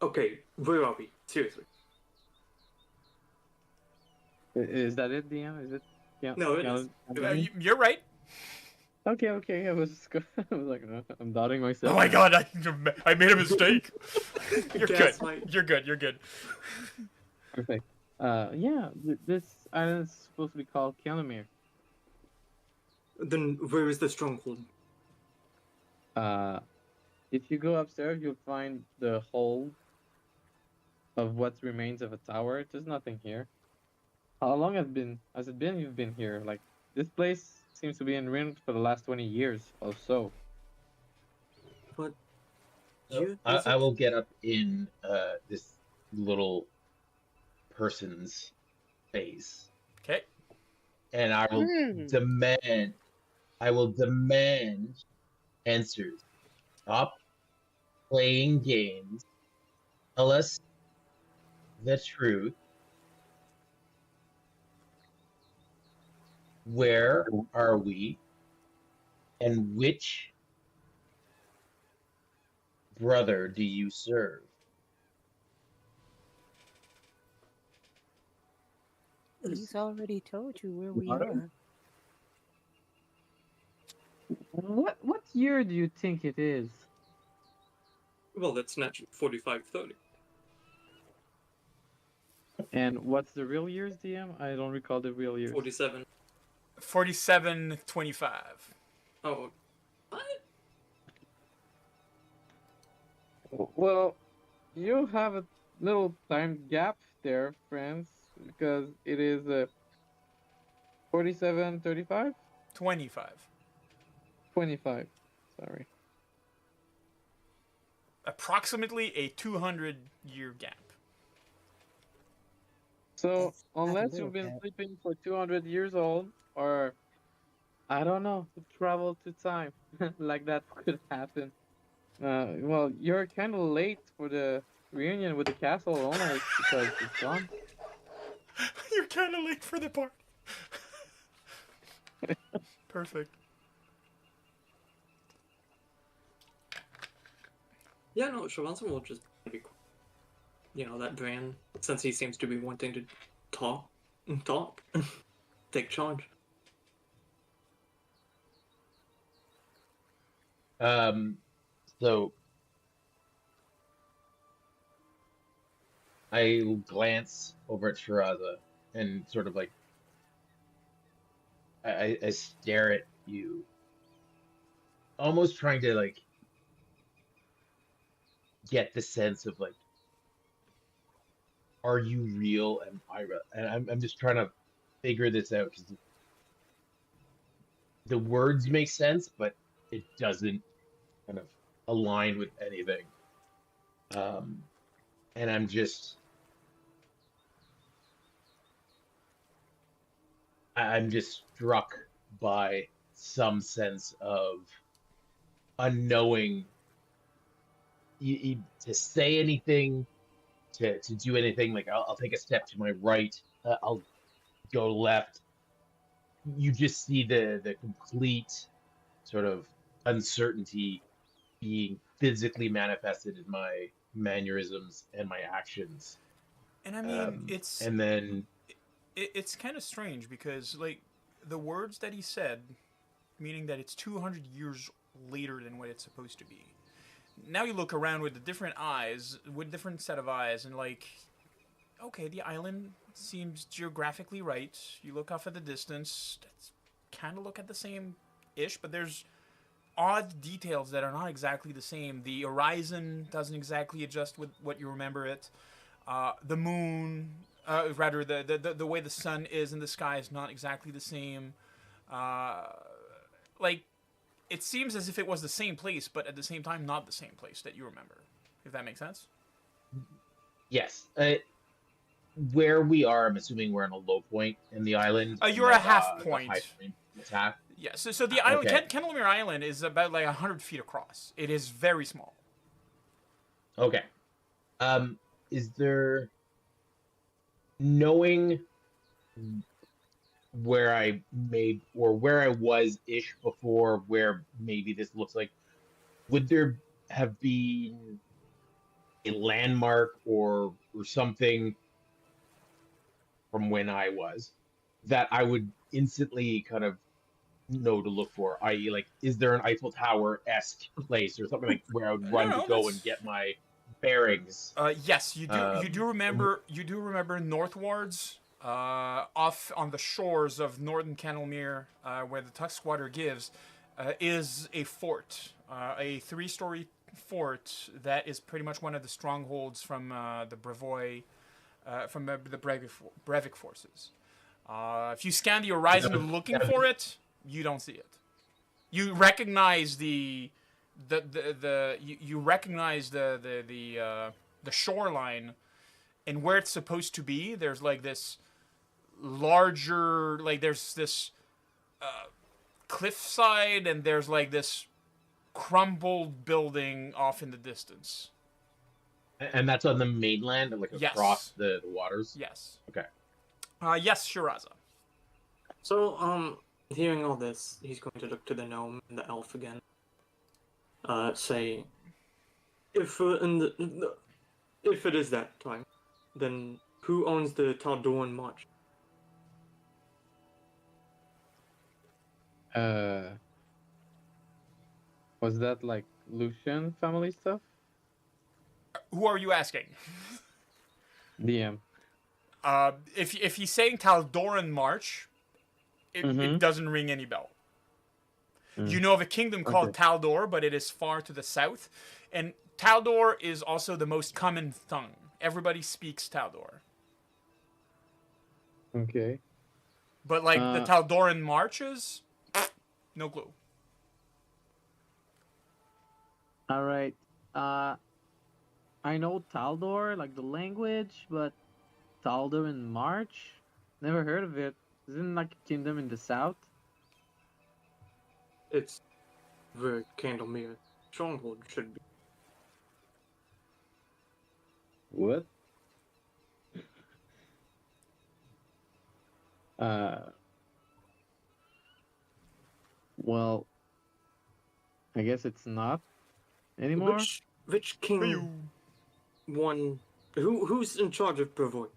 Okay, where are we? Seriously. Is that it, DM? Is it? Yeah. No, it is. You're right. Okay, okay. I was like, I'm doubting myself. Oh my god, I made a mistake. You're good. Gaslight. You're good. You're good. Perfect. Yeah, this island is supposed to be called Candlemere. Then where is the stronghold? If you go upstairs, you'll find the hold of what remains of a tower. There's nothing here. How long has it been you've been here? Like, this place seems to be in ruin for the last 20 years or so. But I will get up in this little person's face, Okay. and I will demand. I will demand answers. Stop playing games. Tell us the truth. Where are we? And which brother do you serve? He's already told you where we What? are. What year do you think it is? well, that's natural. 45-30. And what's the real years, DM? I don't recall the real years. 47. 47-25. Oh, what? Well, you have a little time gap there, friends, because it is 47-35? 25. 25. Sorry. Approximately a 200-year gap. So, That's not a unless little you've been gap. sleeping for 200 years old, or I don't know, travel to time, like that could happen. Well, you're kind of late for the reunion with the castle owners because it's gone. You're kind of late for the party. Perfect. Yeah, no, Shavanson will just be, that brand, since he seems to be wanting to talk, take charge. So I glance over at Shiraza and sort of like I stare at you, almost trying to like get the sense of like, are you real and Ira? And I'm just trying to figure this out because the words make sense, but it doesn't kind of align with anything. And I'm just struck by some sense of unknowing to say anything, to do anything. Like I'll take a step to my right, I'll go left. You just see the complete sort of uncertainty being physically manifested in my mannerisms and my actions. And I mean, and then it's kind of strange because like the words that he said, meaning that it's 200 years later than what it's supposed to be. Now you look around with the different eyes, with different set of eyes, and like okay, the island seems geographically right. You look off at the distance, it's kind of look at the same ish, but there's odd details that are not exactly the same. The horizon doesn't exactly adjust with what you remember it. The moon, rather, the way the sun is in the sky is not exactly the same. Like, it seems as if it was the same place, but at the same time, not the same place that you remember. If that makes sense. Yes. Where we are, I'm assuming we're on a low point in the island. And You're a then, half the high point. point is half. Yeah, so the island, Okay. Kendelmere Island, is about like 100 feet across. It is very small. Okay. Is there, knowing where I made or where I was ish before, where maybe this looks like, would there have been a landmark or something from when I was that I would instantly kind of know to look for? I.e., like, is there an Eiffel Tower esque place or something like where I would run to No, go that's- and get my bearings? Yes, you do. You do Um, remember. You do remember northwards, off on the shores of northern Kendelmere, where the Tuskwater gives, is a fort, a three-story fort that is pretty much one of the strongholds from the Brevoy, from the Brevik forces. If you scan the horizon looking for it, you don't see it. You recognize you recognize the shoreline and where it's supposed to be. There's like this larger, like there's this cliffside, and there's like this crumbled building off in the distance. and that's on the mainland, like Yes. across the waters. Yes. Okay. Yes, Shiraza. So, hearing all this, he's going to look to the gnome and the elf again. Say, if if it is that time, then who owns the Tal'Doran March? Was that like Lucian family stuff? Who are you asking? DM. If he's saying Tal'Doran March, it Mhm. doesn't ring any bell. Mm. You know of a kingdom called Okay. Taldor, but it is far to the south. And Taldor is also the most common tongue. Everybody speaks Taldor. Okay. But like the Tal'Doran marches, no clue. All right. I know Taldor, like the language, but Taldor in March? Never heard of it. Isn't it like a kingdom in the south? It's where Candlemere Stronghold should be. What? Well, I guess it's not anymore. Which king won? Who's in charge of Brevoy?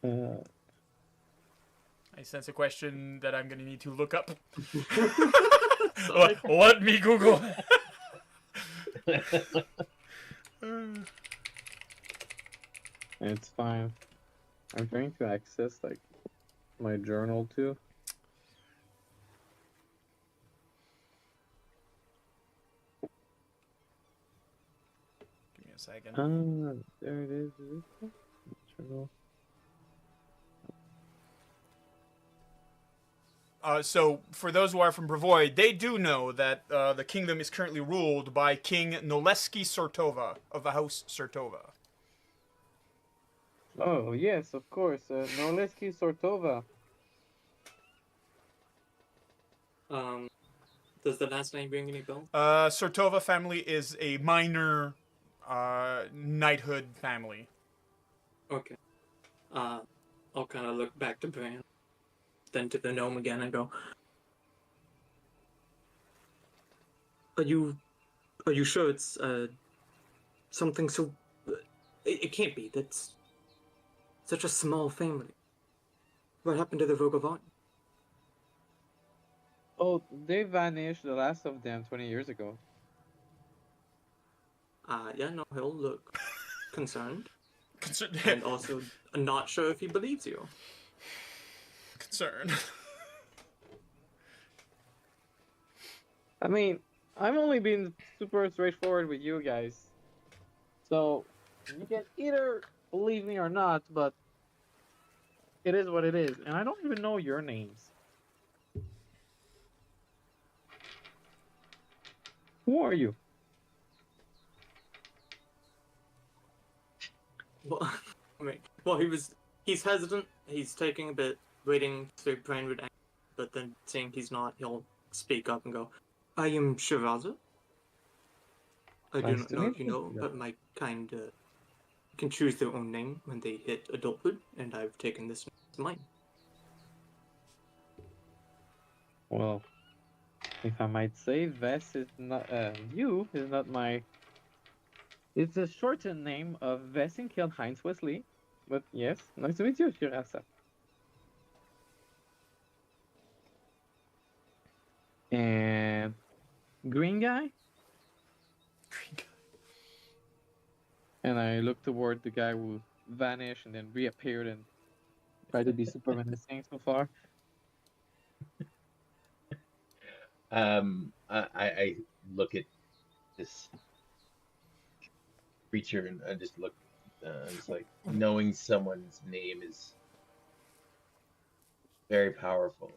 I sense a question that I'm gonna need to look up. Let me Google. It's fine. I'm trying to access like my journal too. Give me a second. There it is. Journal. So, for those who are from Brevoy, they do know that the kingdom is currently ruled by King Noleski Sortova of the House Sortova. Oh yes, of course. Noleski Sortova. Does the last name ring any bell? Sortova family is a minor knighthood family. Okay. I'll kind of look back to Bran, then to the gnome again, and go. Are you sure it's something so? It can't be. That's such a small family. What happened to the Vogavant? Oh, they vanished, the last of them, 20 years ago. Yeah, no, he'll look concerned. and also not sure if he believes you. Concern. I mean, I'm only being super straightforward with you guys. So, you can either believe me or not, but it is what it is. And I don't even know your names. Who are you? Well, I mean, he's hesitant. He's taking a bit, waiting to brain with anger, but then seeing he's not, he'll speak up and go, "I am Shiraza. I do Nice not to know meet if you you. know, but my kind can choose their own name when they hit adulthood, and I've taken this as mine." Well, if I might say, Vess is not, you is not my. It's a shortened name of Vessin killed Heinz Wesley. But yes, nice to meet you, Shirasa. And green guy? And I look toward the guy who vanished and then reappeared and tried to be super menacing so far. I look at this creature and I just look. It's like knowing someone's name is very powerful.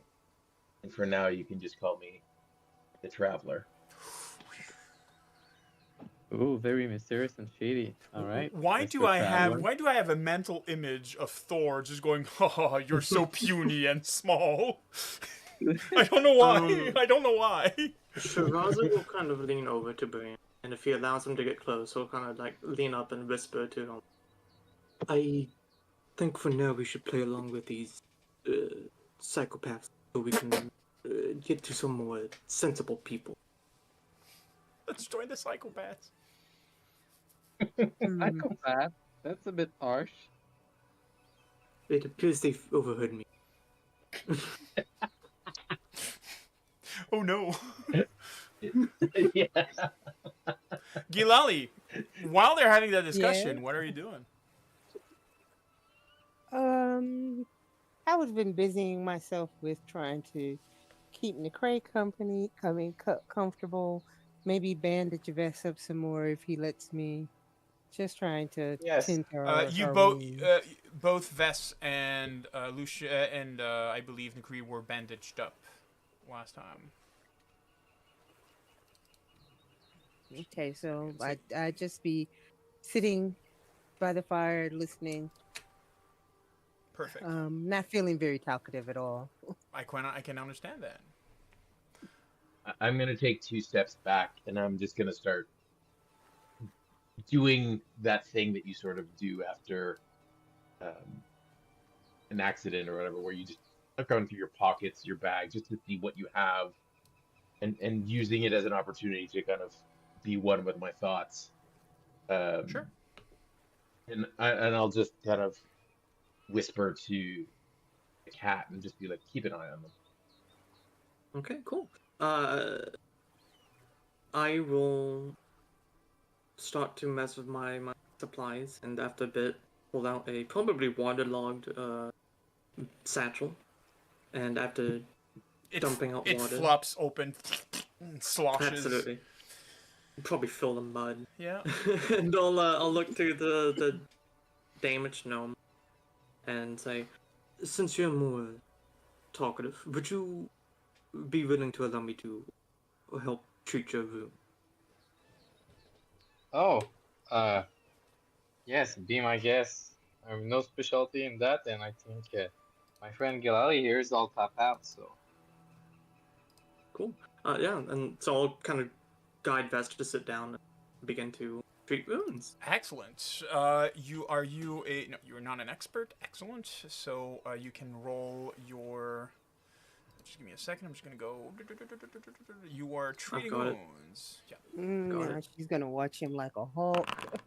And for now, you can just call me the Traveler. Ooh, very mysterious and shady. All right. Why Mr. do I Traveler. have a mental image of Thor just going, "Oh, you're so puny and small." I don't know why. I don't know why. Shiraza will kind of lean over to Brain, and if he allows him to get close, he'll kind of like lean up and whisper to him, "I think for now we should play along with these psychopaths so we can get to some more sensible people." Let's join the psychopaths. Psychopath. That's a bit harsh. It appears they've overheard me. Oh no. Yeah. Gilali, while they're having that discussion, Yes? what are you doing? I would have been busying myself with trying to keep McCray comfortable. Maybe bandage Vess up some more if he lets me. Just trying to Yes. tend to You our both, wounds. both Vess and Lucia and I believe Nikri were bandaged up last time. Okay, so I just be sitting by the fire listening. Perfect. Not feeling very talkative at all. I can understand that. I'm gonna take 2 steps back and I'm just gonna start doing that thing that you sort of do after an accident or whatever, where you just look around through your pockets, your bag, just to see what you have, and using it as an opportunity to kind of be one with my thoughts. Sure. And I'll just kind of whisper to the cat and just be like, keep an eye on them. Okay, cool. I will start to mess with my supplies, and after a bit, pull out a probably waterlogged satchel, and after dumping out it water, flops open, sloshes. absolutely, probably fill in mud. Yeah. And I'll look to the damaged gnome and say, "Since you're more talkative, would you be willing to allow me to help treat your wound?" Oh, yes, be my guest. I have no specialty in that, and I think my friend Gilali here is all top out, so. Cool. Yeah, and so I'll kind of guide Vest to sit down and begin to treat wounds. Excellent. You are not an expert. Excellent. So you can roll your. Just give me a second. I'm just gonna go. You are treating got it. wounds. Yeah. Got Yeah, it. she's gonna watch him like a hawk.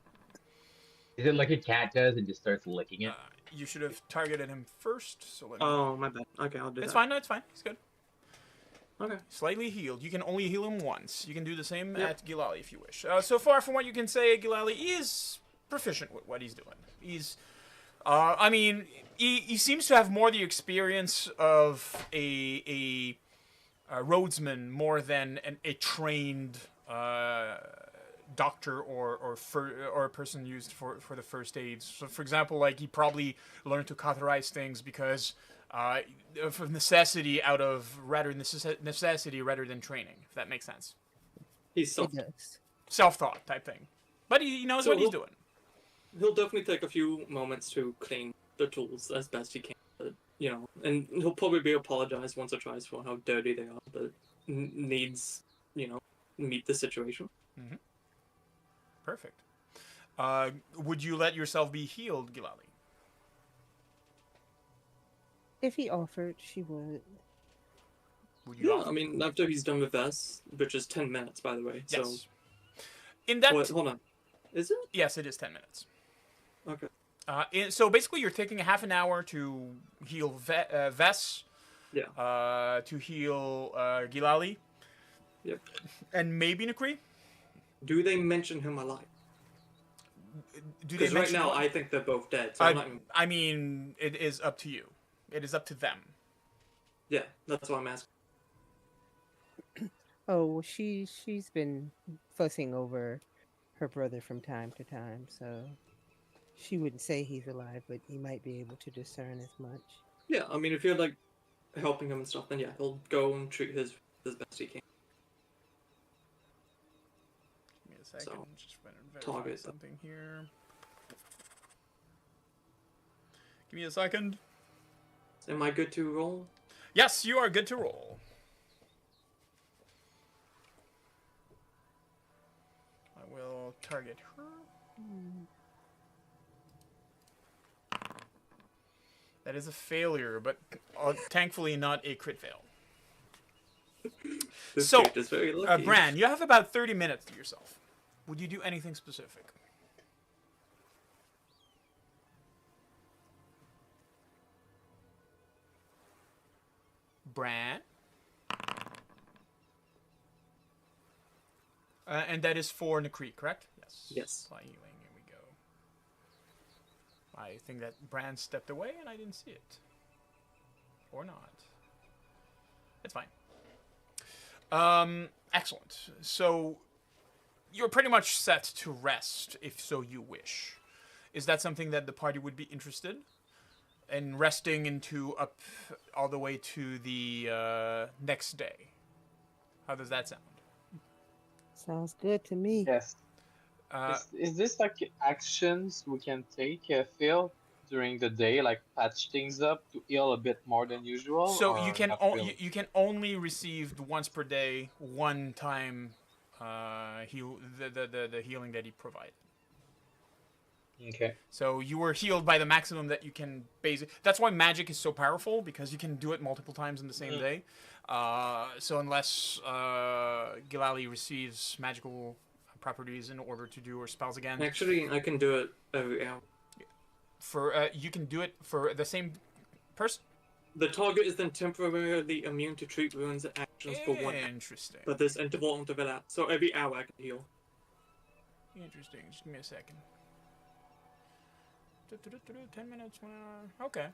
Is it like a cat does and just starts licking it? You should have targeted him first. So let me. Oh, my bad. Okay, I'll do It's that. fine. No, it's fine. He's good. Okay. Slightly healed. You can only heal him once. You can do the same Yep. at Gilali if you wish. So far, from what you can say, Gilali is proficient with what he's doing. He's, I mean, he seems to have more the experience of a roadsman more than a trained doctor or a person used for the first aids. So, for example, like he probably learned to cauterize things because of necessity necessity rather than training. If that makes sense. He's soft. It does. Self-taught type thing, but he knows So what he's doing. He'll definitely take a few moments to clean the tools as best he can. But, you know, and he'll probably apologize once or twice for how dirty they are, but needs, you know, meet the situation. Perfect. Would you let yourself be healed, Gilali? If he offered, she would. Would you? Yeah, I mean, after he's done with this, which is 10 minutes, by the way. Yes. So, In that. wait, hold on. Is it? Yes, it is 10 minutes. Okay. So basically, you're taking a half an hour to heal Vess. Yeah. To heal Gilali. Yep. And maybe Nakri. Do they mention him alive? Do they Because right mention now, what? I think they're both dead. So I'm not even... I mean, it is up to you. It is up to them. Yeah, that's what I'm asking. Oh, well, she's been fussing over her brother from time to time, so she wouldn't say he's alive, but he might be able to discern as much. Yeah, I mean, if you're like helping him and stuff, then yeah, he'll go and treat his as best he can. Give me a second. So, Just verify target. something here. Give me a second. Am I good to roll? Yes, you are good to roll. I will target her. That is a failure, but thankfully not a crit fail. This So, kid is very lucky. Bran, you have about 30 minutes to yourself. Would you do anything specific? Bran? And that is for Nakri, correct? Yes. Yes. Fly healing, here we go. I think that Bran stepped away and I didn't see it. Or not. It's fine. Excellent. So, you're pretty much set to rest, if so you wish. Is that something that the party would be interested in resting into up all the way to the next day? How does that sound? Sounds good to me. Yes. Uh, Is this like actions we can take, Phil, during the day, like patch things up to heal a bit more than usual? so or you can not really? you can only receive once per day, one time the healing that he provided. Okay. So you were healed by the maximum that you can basic. That's why magic is so powerful, because you can do it multiple times in the same day. So unless Gilali receives magical properties in order to do her spells again, Actually, I can do it every hour. for you can do it for the same person. The target is then temporarily immune to treat wounds and actions for 1 hour. Interesting. But this interval won't develop, so every hour I can heal. Interesting. Just give me a second. 10 minutes, 1 hour. Okay.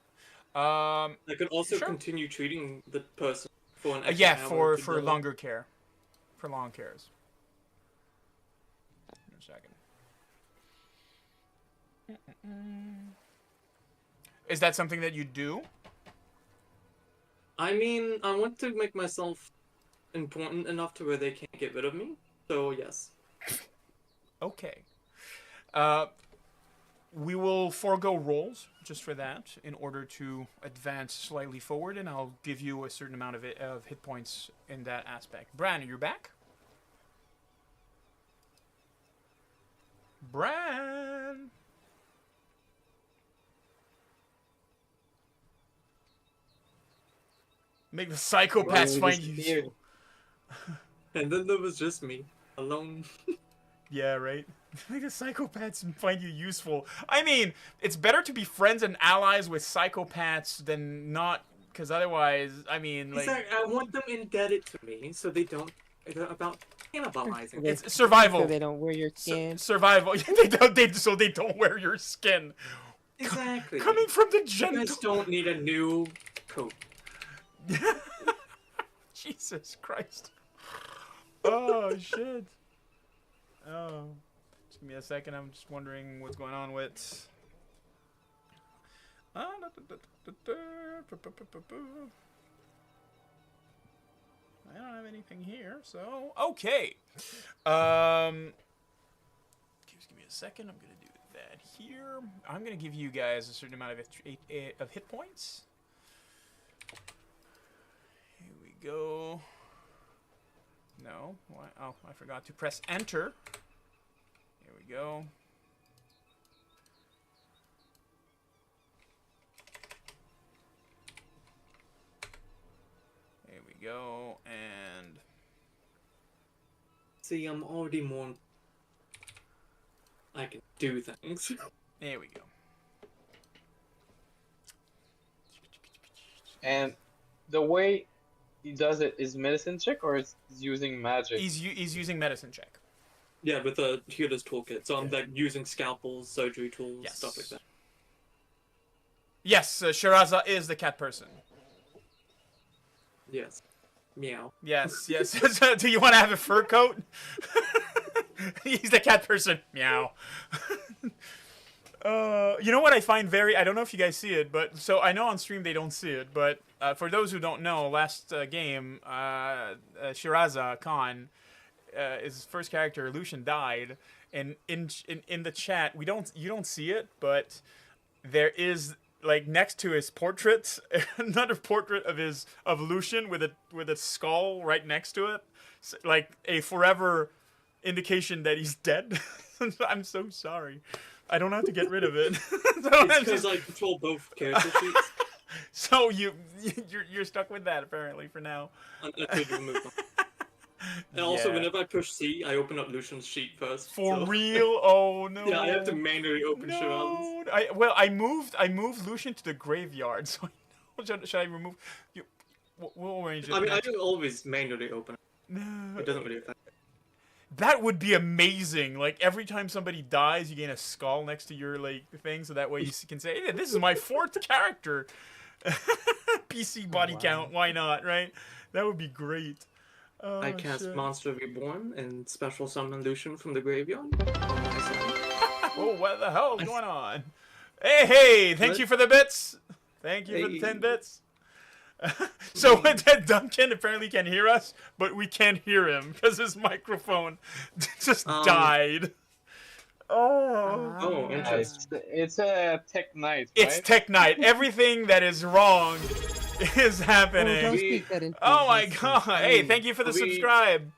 I can also Sure. continue treating the person for an extra Yeah, hour for to for develop. longer care, for long cares. Give me a second. Is that something that you do? I mean, I want to make myself important enough to where they can't get rid of me. So yes. Okay. We will forego rolls just for that in order to advance slightly forward, and I'll give you a certain amount of hit points in that aspect. Bran, you're back? Bran! Make the psychopaths find you. And then there was just me alone. Yeah, right? Make the psychopaths find you useful. I mean, it's better to be friends and allies with psychopaths than not, because otherwise, I mean, It's like... like I want them indebted to me so they don't about cannibalizing. It's survival. So they don't wear your skin. Survival. So they don't wear your skin. Exactly. Coming from the You gentle. guys don't need a new coat. Jesus Christ. Oh shit. Oh. Just give me a second. I'm just wondering what's going on with. I don't have anything here, so okay. Just give me a second. I'm gonna do that here. I'm gonna give you guys a certain amount of hit points. Here we go. No, why? Oh, I forgot to press enter. Here we go. Here we go, and See, I'm already more. I can do things. there we go. And the way he does it is medicine check or is using magic? He's using medicine check. Yeah, with a healer's toolkit. So I'm like using scalpels, surgery tools, Yes. stuff like that. Yes, Shiraza is the cat person. Yes. Meow. Yes, yes. So, do you want to have a fur coat? He's the cat person. Meow. You know what I find I don't know if you guys see it, but so I know on stream they don't see it, but for those who don't know, last game, Shiraza Khan, his first character, Lucian, died, and in the chat, you don't see it, but there is, like, next to his portrait, another portrait of Lucian with a skull right next to it, like a forever indication that he's dead. I'm so sorry. I don't have to get rid of it. It's because I control both character sheets. So you're stuck with that apparently for now. I could remove them. And also, Yeah. whenever I push C, I open up Lucian's sheet first. For so- real? Oh no. Yeah, I have to manually open Shiraza's. No. I moved Lucian to the graveyard. So should I remove? We'll arrange it. I mean, I next. do always manually open it. No. It doesn't really affect. That would be amazing. Like every time somebody dies, you gain a skull next to your thing, so that way you can say, "Hey, this is my 4th character." PC body count. Why not? Right? That would be great. Oh, I cast shit. Monster Reborn and special summon Lucian from the graveyard on my side. Oh, what the hell is going on? Hey, thank What? you for the bits. Thank you for the Hey. 10 bits. So that Duncan apparently can hear us, but we can't hear him because his microphone just died. Oh. Oh, Yeah, interesting. it's a tech night, It's right? Tech Night. Everything that is wrong is Oh, don't happening. speak that into Oh my existence. god. Hey, thank you for the Are we- subscribe.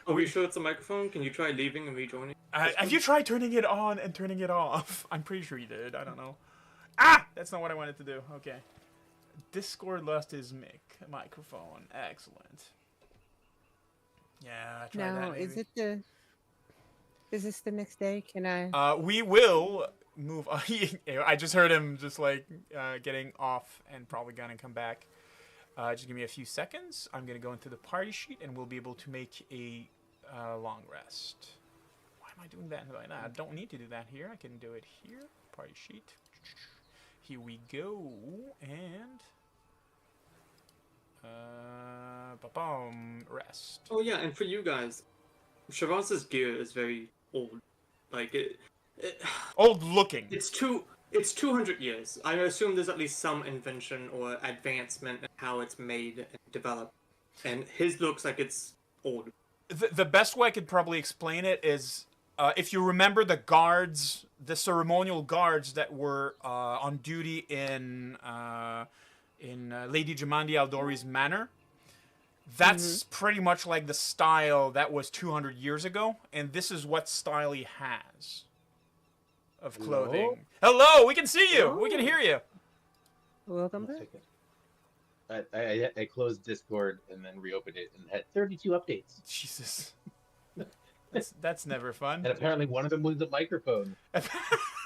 Are we sure it's a microphone? Can you try leaving and rejoining? Have you tried turning it on and turning it off? I'm pretty sure you did. I don't know. Ah! That's not what I wanted to do. Okay. Discord lost his microphone. Excellent. Yeah, try that Now, maybe. is this the next day? Can I? We will move on. I just heard him just like getting off and probably gonna come back. Just give me a few seconds. I'm gonna go into the party sheet and we'll be able to make a long rest. Why am I doing that? I don't need to do that here. I can do it here. Party sheet. Here we go. And rest. Oh yeah, and for you guys, Shiraza's gear is very old. Like Old looking. it's 200 years. I assume there's at least some invention or advancement in how it's made and developed. And his looks like it's old. The best way I could probably explain it is if you remember the guards, the ceremonial guards that were on duty in Lady Jamandi Aldori's manor. That's pretty much like the style that was 200 years ago, and this is what style he has of clothing. Hello, we can see you. We can hear you. Welcome back. I closed Discord and then reopened it and had 32 updates. Jesus. That's never fun. And apparently one of them was the microphone.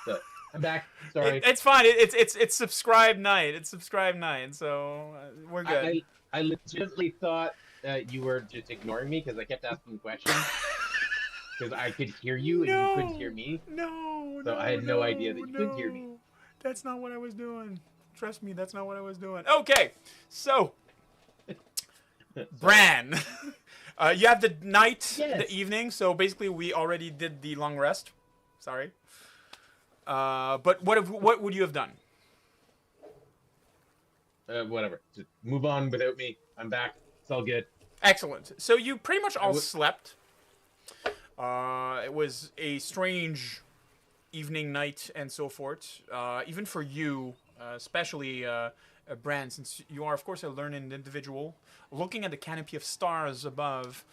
So I'm back. Sorry. It's fine. It's subscribe night. It's subscribe night, so we're good. I legitimately thought you were just ignoring me because I kept asking questions because I could hear you and you couldn't hear me. No, So I had no idea that you could hear me. That's not what I was doing. Trust me, that's not what I was doing. Okay, so Bran, you have the night, Yes. the evening. So basically, we already did the long rest. Sorry. But what would you have done? Whatever. Just move on without me. I'm back. It's all good. Excellent. So you pretty much all would- slept. It was a strange evening, night, and so forth. Even for you, especially Bran, since you are, of course, a learned individual, looking at the canopy of stars above,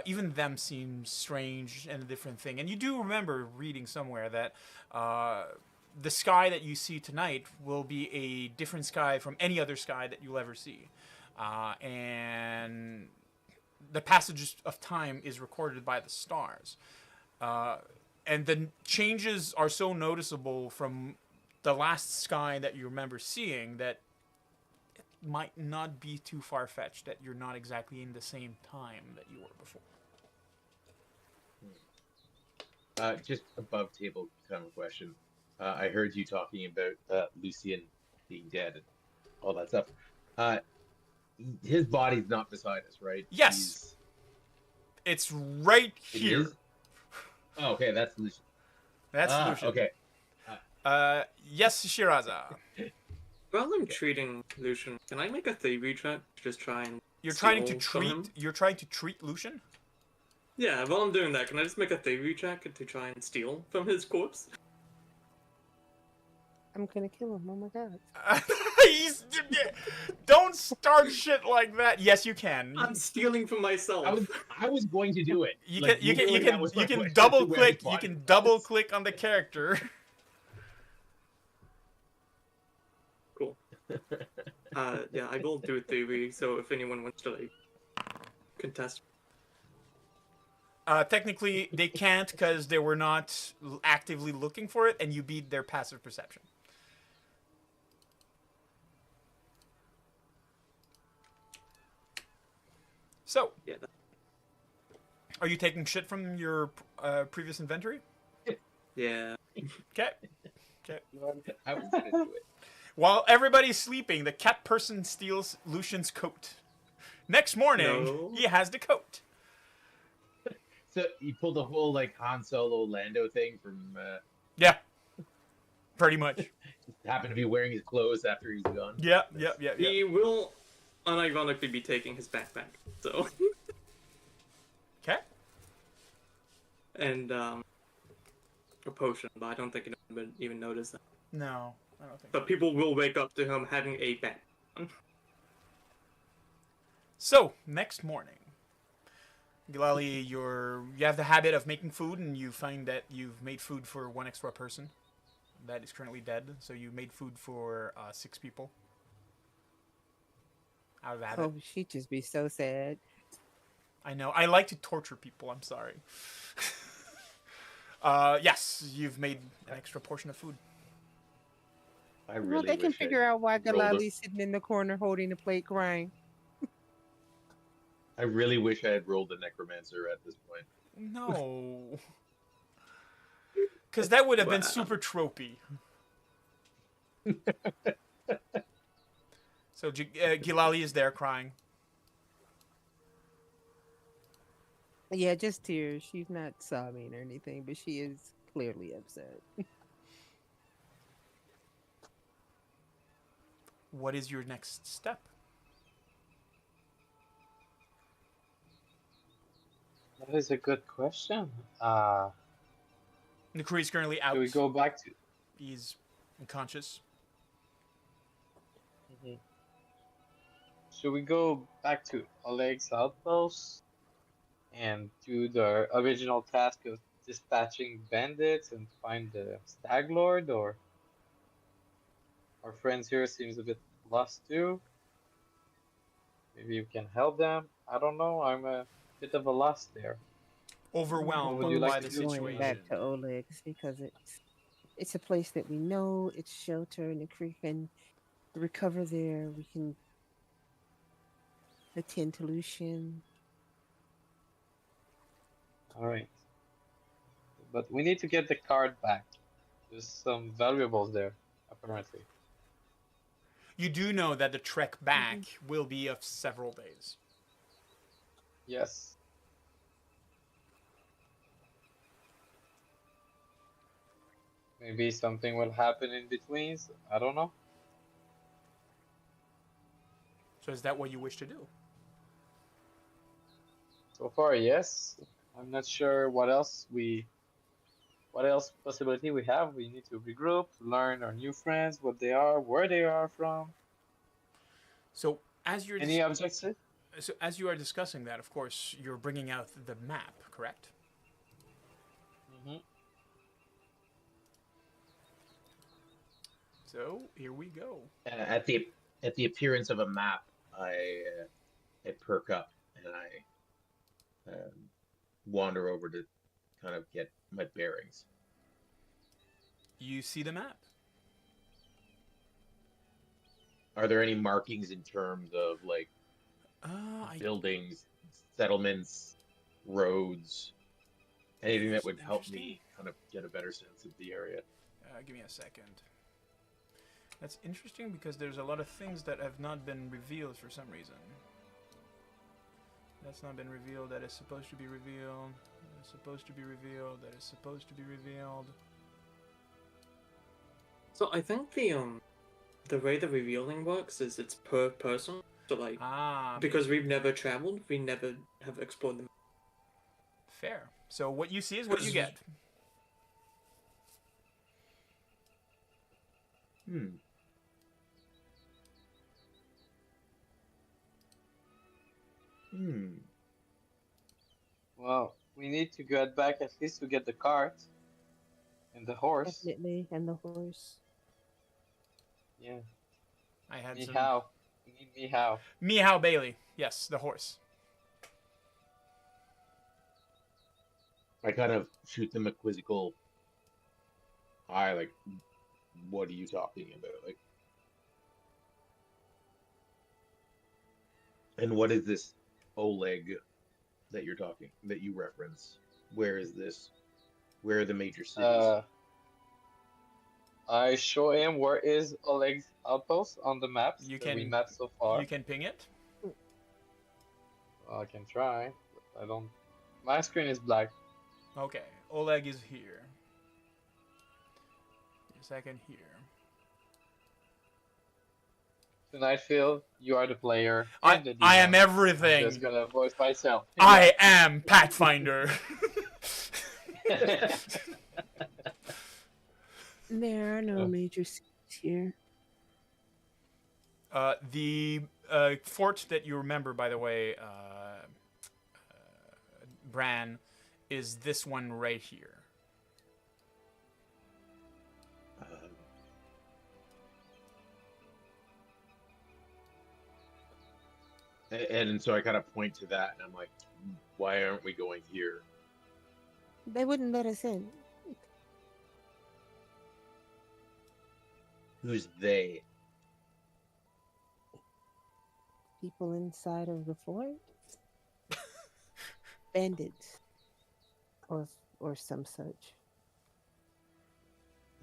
even them seems strange and a different thing. And you do remember reading somewhere that the sky that you see tonight will be a different sky from any other sky that you'll ever see. And the passage of time is recorded by the stars. And the changes are so noticeable from the last sky that you remember seeing that it might not be too far-fetched that you're not exactly in the same time that you were before. Just above table kind of question. I heard you talking about Lucian being dead and all that stuff. His body's not beside us, right? Yes. It's right It here. is? Oh, okay, that's Lucian. That's Lucian. Okay. Yes, Shiraza. While I'm treating Lucian, can I make a thievery check to just try and You're trying to steal from treat. him? You're trying to treat Lucian. Yeah, while I'm doing that, can I just make a thievery check to try and steal from his corpse? I'm gonna kill him. Oh my god. Don't start shit like that. Yes, you can. I'm stealing from myself. I was going to do it. You Like, can you can you literally, that can was you my can question double as to where his click. You body can was. double click on the character. Cool. Yeah, I will do a theory, so if anyone wants to, like, contest. Technically, they can't because they were not actively looking for it, and you beat their passive perception. So, Yeah, are you taking shit from your previous inventory? yeah. Okay. I was going to do it. While everybody's sleeping, the cat person steals Lucian's coat. Next morning, No. he has the coat. So you pulled the whole like Han Solo Lando thing from Yeah. Pretty much. happened to be wearing his clothes after he's gone. Yeah. He will unironically be taking his backpack, so. Okay. And, a potion, but I don't think anyone would even notice that. No, I don't think. But people will wake up to him having a back. So, next morning, Gilali, you have the habit of making food, and you find that you've made food for one extra person that is currently dead. So you made food for 6 people. Out of habit. Oh, she'd just be so sad. I know. I like to torture people. I'm sorry. Yes, you've made an extra portion of food. I really Well, they can wish figure out why rolled a- Galali's sitting in the corner holding the plate crying. I really wish I had rolled a necromancer at this point. No. Because that would have been Wow. super tropey. So Gilali is there crying. Yeah, just tears. She's not sobbing or anything, but she is clearly upset. What is your next step? That is a good question. Nikuri is currently out. Do we go back to? He's unconscious. Should we go back to Oleg's outpost and do the original task of dispatching bandits and find the Stag Lord, or our friends here seems a bit lost too? Maybe you can help them. I don't know. I'm a bit of a loss there. Overwhelmed What would you by like the to do? Going situation. back to Oleg's because it's a place that we know. It's shelter, and if we can recover there, we can the Tintalution. All right. But we need to get the card back. There's some valuables there, apparently. You do know that the trek back will be of several days. Yes. Maybe something will happen in between. I don't know. So is that what you wish to do? So far, yes. I'm not sure what else possibility we have. We need to regroup, learn our new friends, what they are, where they are from. So as you're Any objective? so as you are discussing that, of course, you're bringing out the map, correct? Mm-hmm. So here we go. At the appearance of a map, I perk up and I wander over to kind of get my bearings. You see the map. Are there any markings in terms of like buildings, settlements, roads, anything that would help me kind of get a better sense of the area? Give me a second. That's interesting because there's a lot of things that have not been revealed for some reason. That's not been revealed. That is supposed to be revealed. That is supposed to be revealed. That is supposed to be revealed. So I think the way the revealing works is it's per person. So like because we've never traveled, we never have explored them. Fair. So what you see is what you get. Well, we need to get back at least to get the cart and the horse. Definitely, and the horse. Yeah. I had some. Meow. We need Meow. Meow Bailey. Yes, the horse. I kind of shoot them a quizzical eye, like, what are you talking about? Like, and what is this Oleg that you reference? Where is this? Where are the major cities? I show him where is Oleg's outpost on the maps that we mapped so far. You can ping it. Well, I can try. But I don't. My screen is black. Okay, Oleg is here. A second here. Tonight, Phil, you are the player. I am everything. I'm just gonna voice myself. I am Pathfinder. There are no major cities here. The fort that you remember, by the way, Bran, is this one right here. And so I kind of point to that, and I'm like, why aren't we going here? They wouldn't let us in. Who's they? People inside of the fort? Bandits. Or some such.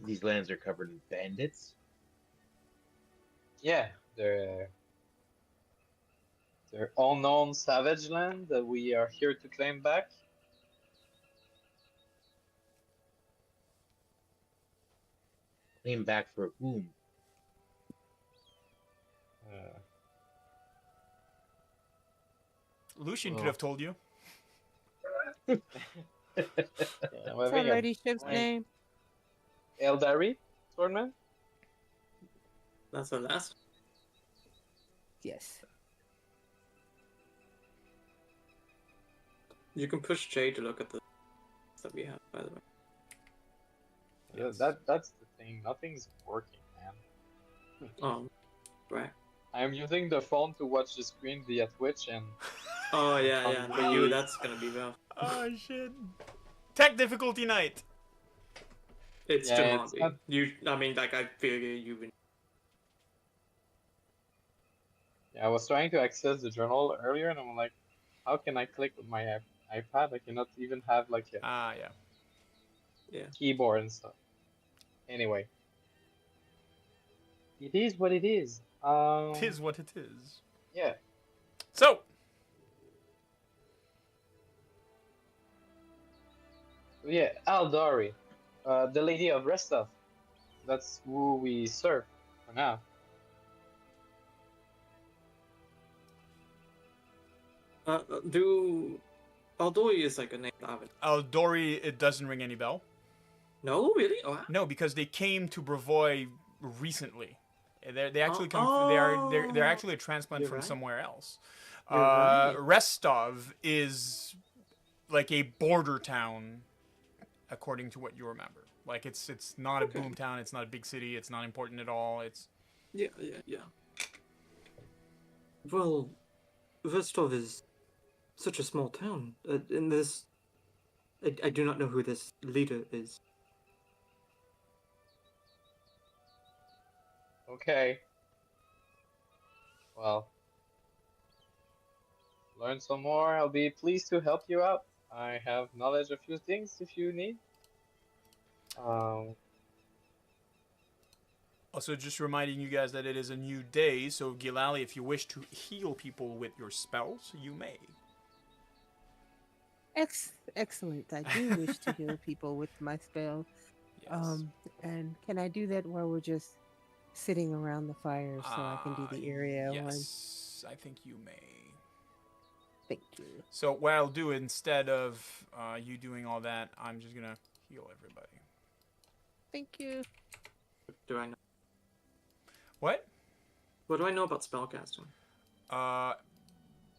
These lands are covered in bandits? Yeah, they're unknown savage land that we are here to claim back. Claim back for whom? Lucian could have told you. Yeah, What's that ladyship's name? Eldari, Swordman? That's the last. Yes. You can push Jay to look at the that we have, by the way. Yeah, that's the thing. Nothing's working, man. Oh, right. I'm using the phone to watch the screen via Twitch and. Oh yeah. For you, that's gonna be rough. Oh shit. Tech difficulty night. It's Yeah, Jumanji. it's not- I mean, like I figure you've been. Yeah, I was trying to access the journal earlier, and I'm like, how can I click with my iPad? I cannot even have like a Ah, yeah. Yeah. keyboard and stuff. Anyway, it is what it is. Tis what it is. Yeah. So, Yeah, Aldari, the Lady of Restov. That's who we serve for now. Do Aldoi is like a name I haven't. Aldori, it doesn't ring any bell. No, really? Oh, wow. No, because they came to Brevoy recently. They actually come. Oh, They're actually a transplant you're from right. somewhere else. You're right. Restov is like a border town, according to what you remember. Like it's not Okay. a boom town. It's not a big city. It's not important at all. It's Yeah. Well, Rostov is such a small town. In this, I do not know who this leader is. Okay. Well, learn some more. I'll be pleased to help you out. I have knowledge of few things if you need. Um, also just reminding you guys that it is a new day. So Gilali, if you wish to heal people with your spells, you may. Excellent. I do wish to heal people with my spell. Yes. And can I do that while we're just sitting around the fire so I can do the area one? Yes, I think you may. Thank you. So what I'll do instead of you doing all that, I'm just gonna heal everybody. Thank you. Do I know? What? What do I know about spellcasting?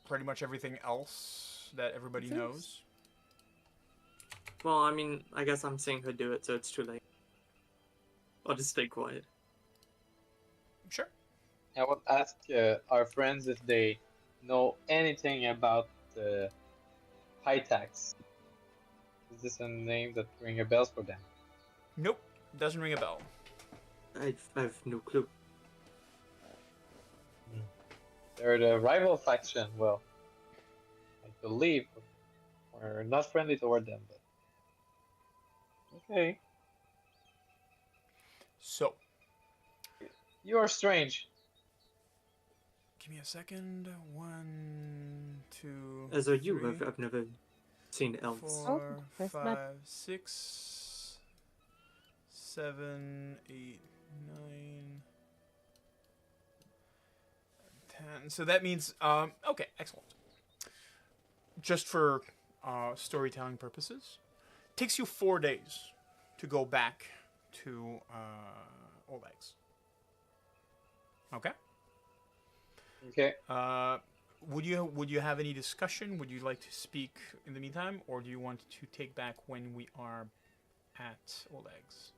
Pretty much everything else that everybody Thanks. knows. Well, I mean, I guess I'm seeing her do it, so it's too late. I'll just stay quiet. Sure. I would ask our friends if they know anything about the high tax. Is this a name that ring a bell for them? Nope. Doesn't ring a bell. I've no clue. They're the rival faction. Well, I believe we're not friendly toward them, but okay. So, You are strange. give me a second. 1, 2, As are you. 3, I've never seen elves. 4, that's 5, not- 6, 7, 8, 9, 10. So that means, okay, excellent. Just for storytelling purposes, takes you 4 days to go back to Oleg's. Okay. Okay. Would you have any discussion? Would you like to speak in the meantime, or do you want to take back when we are at Oleg's?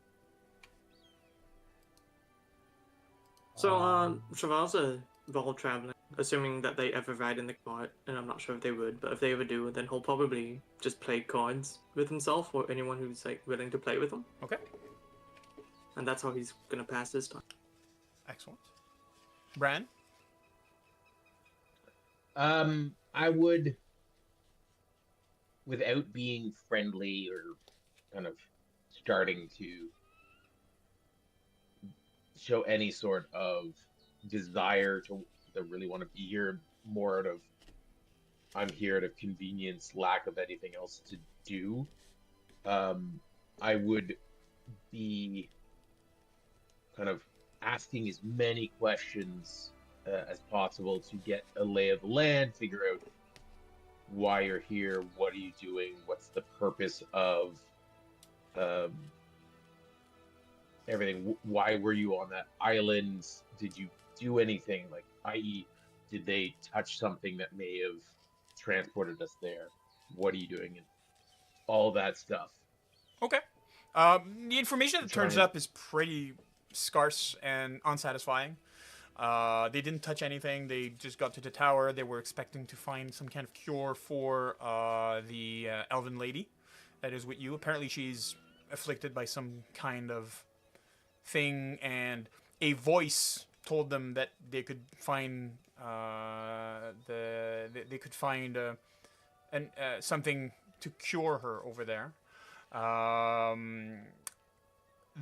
So, Cheval's are all traveling, assuming that they ever ride in the cart, and I'm not sure if they would, but if they ever do, then he'll probably just play cards with himself or anyone who's like willing to play with him, Okay, and that's how he's gonna pass his time. excellent. Bran? I would, without being friendly or kind of starting to show any sort of desire to really want to be here, more out of I'm here out of convenience, lack of anything else to do. I would be kind of asking as many questions as possible to get a lay of the land, figure out why you're here, what are you doing, what's the purpose of everything, why were you on that island, did you do anything, like, i.e., did they touch something that may have transported us there, what are you doing, and all that stuff. Okay. The information that turns up is pretty scarce and unsatisfying. They didn't touch anything. They just got to the tower. They were expecting to find some kind of cure for the elven lady that is with you. Apparently she's afflicted by some kind of thing, and a voice told them that they could find they could find something to cure her over there.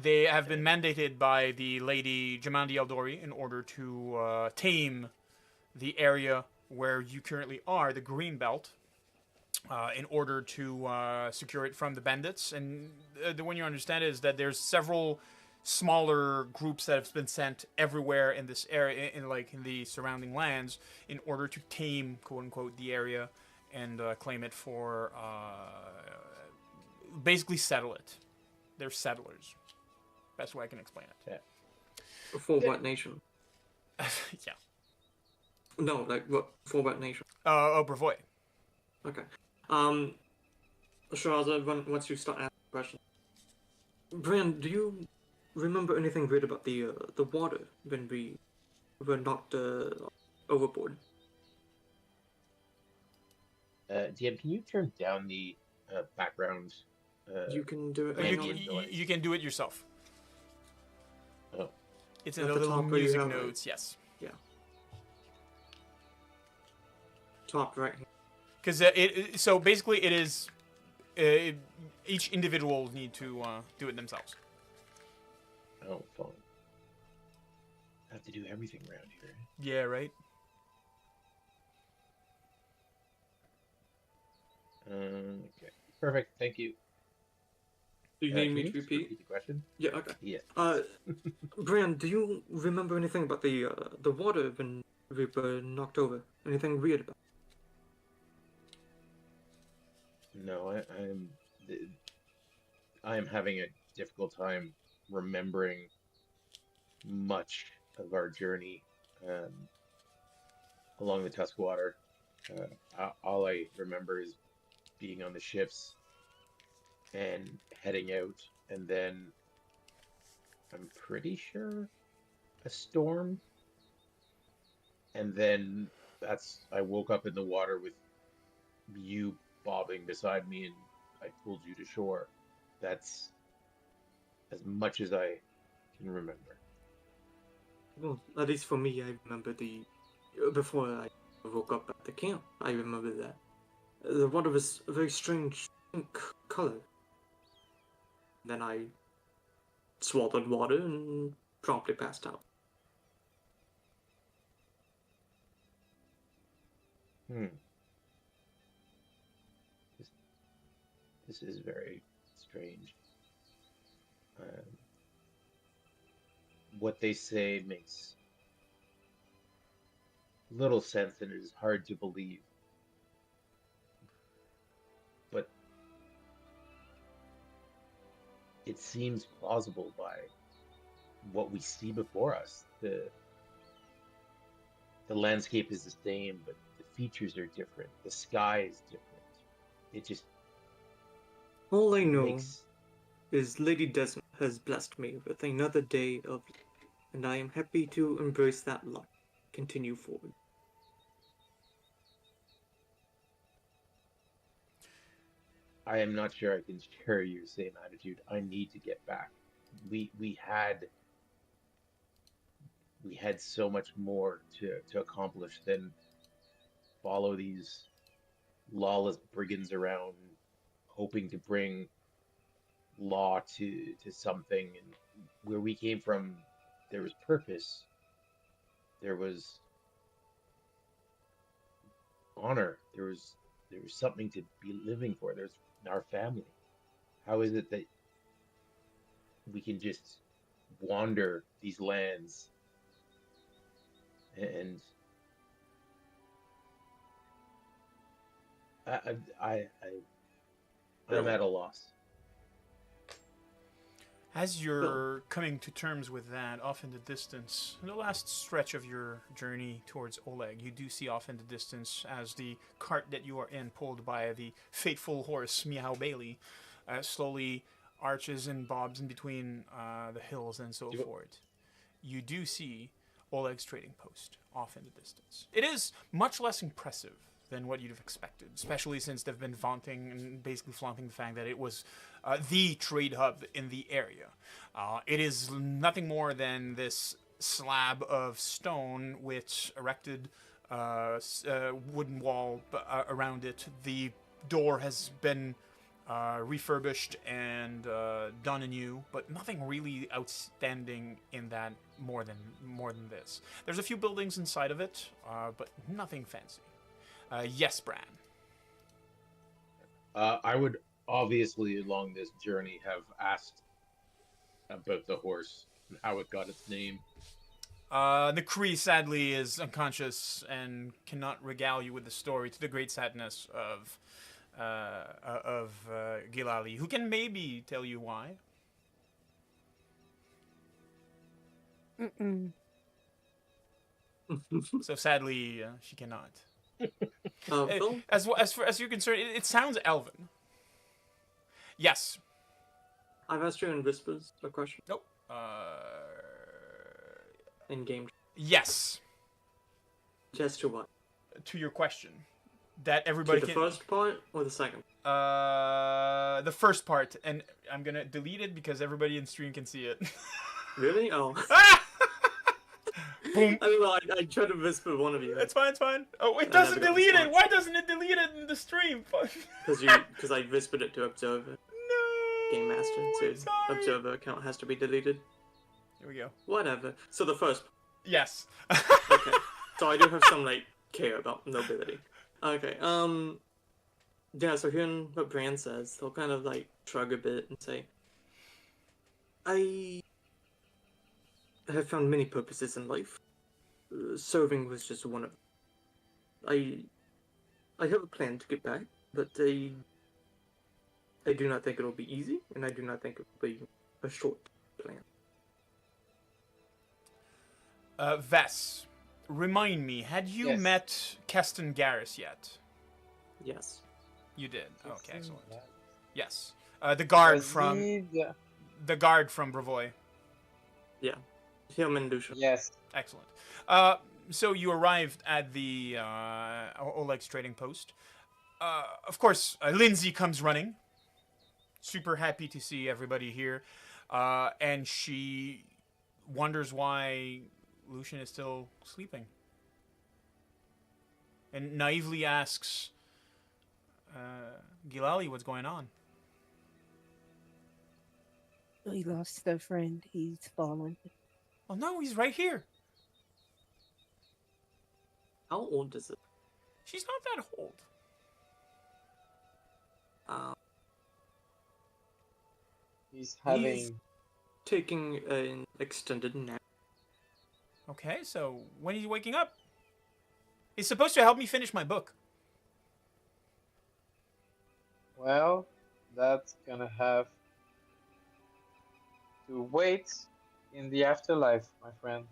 They have been mandated by the Lady Jamandi Eldori in order to tame the area where you currently are, the Green Belt, in order to secure it from the bandits. And the one you understand is that there's several smaller groups that have been sent everywhere in this area, in the surrounding lands, in order to tame, quote unquote, the area and claim it for, basically settle it. They're settlers. Best way I can explain it. Yeah. For what nation? Yeah. No, like what? For what nation? Bravoy. Okay. Shiraza, once you start asking questions. Brian, do you remember anything weird about the water when we were knocked overboard? DM, can you turn down the background? You can do it. You manually. can- You can do it yourself. Oh. It's At in the the little top where you music have it. notes, yes. Top right. Because so basically it is each individual need to do it themselves. Oh, fine. I have to do everything around here. Yeah, right. Okay. Perfect. Thank you. Do you Can need me you to just repeat? the question? Yeah. Okay. Yeah. Brian, do you remember anything about the water when we were knocked over? Anything weird about? No, I'm having a difficult time remembering much of our journey along the Tuskwater. All I remember is being on the ships and heading out, and then I'm pretty sure a storm, and then I woke up in the water with you bobbing beside me, and I pulled you to shore. That's as much as I can remember. Well, at least for me, I remember before I woke up at the camp. I remember that the water was a very strange pink color. Then I swallowed water and promptly passed out. This is very strange. What they say makes little sense, and it is hard to believe. But it seems plausible by what we see before us. The landscape is the same, but the features are different. The sky is different. It just All I know makes is Lady Desmond has blessed me with another day of life, and I am happy to embrace that luck. Continue forward. I am not sure I can share your same attitude. I need to get back. We had so much more to accomplish than follow these lawless brigands around, hoping to bring law to something. And where we came from, there was purpose. There was honor. There was something to be living for. There's our family. How is it that we can just wander these lands and I'm at a loss. As you're coming to terms with that, off in the distance, in the last stretch of your journey towards Oleg, you do see off in the distance as the cart that you are in, pulled by the fateful horse Meow Bailey, slowly arches and bobs in between the hills and so forth. You do see Oleg's trading post off in the distance. It is much less impressive than what you'd have expected, especially since they've been vaunting and basically flaunting the fact that it was the trade hub in the area. It is nothing more than this slab of stone which erected wooden wall around it. The door has been refurbished and done anew, but nothing really outstanding in that more than this. There's a few buildings inside of it, but nothing fancy. Yes, Bran. I would obviously along this journey have asked about the horse and how it got its name. The Kree sadly is unconscious and cannot regale you with the story, to the great sadness of Gilali, who can maybe tell you why. Mm-mm. So sadly, she cannot. Phil? As far as you're concerned, it sounds elven. Yes. I've asked you in whispers a question Nope. in game. Yes. Just to what? To your question, that To everybody the can. first part or the second? The first part, and I'm gonna delete it because everybody in stream can see it. Really? Oh. Boom. I don't know. I tried to whisper one of you. It's fine. It's fine. Oh, it I doesn't never got delete it. response. Why doesn't it delete it in the stream? Fuck. Because I whispered it to Observer, No. Game Master. So I'm sorry. Observer account has to be deleted. Here we go. Whatever. So the first. Yes. Okay. So I do have some like care about nobility. Okay. Yeah. So hearing what Bran says, they'll kind of like shrug a bit and say, "I have found many purposes in life. Serving was just one of them. I have a plan to get back, but I do not think it'll be easy, and I do not think it will be a short plan." Vess, remind me, had you Yes. met Keston Garrus yet? Yes. You did. Okay, excellent. Yeah. Yes. The guard Was from he the- Bravoy. Him and Lucia. Yes. Excellent. So you arrived at the Oleg's trading post. Of course, Lindsay comes running. Super happy to see everybody here. And she wonders why Lucian is still sleeping. And naively asks Gilali what's going on. We lost a friend. He's fallen. Oh no, he's right here. How old is it? She's not that old. He's having. Taking an extended nap. Okay, so when is he waking up? He's supposed to help me finish my book. Well, that's gonna have to wait in the afterlife, my friend.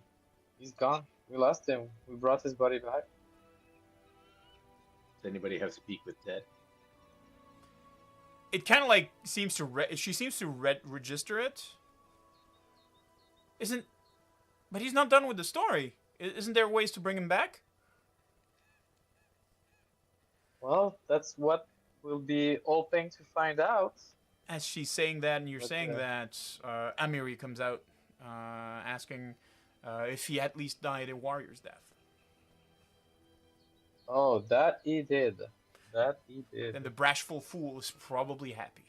He's gone. We lost him. We brought his body back. Does anybody have speak with dead? It kind of like seems to she seems to register it. But he's not done with the story. Isn't there ways to bring him back? Well, that's what we'll be hoping to find out. As she's saying that, and you're But, saying that, Amiri comes out, asking if he at least died a warrior's death. Oh, that he did. That he did. Then the brashful fool is probably happy.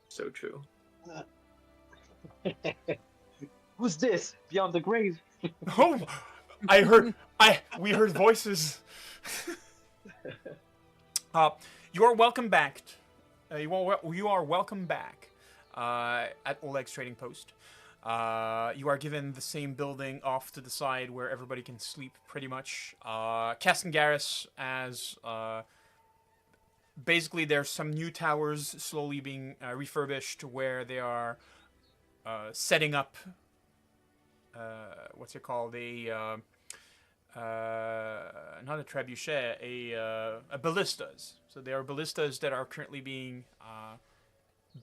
So true. Who's this beyond the grave? Oh, we heard voices. You are welcome back. You are welcome back at Oleg's trading post. You are given the same building off to the side where everybody can sleep, pretty much. Keston Garrus, as basically there's some new towers slowly being refurbished where they are setting up. What's it called? Not a trebuchet, a ballistas. So there are ballistas that are currently being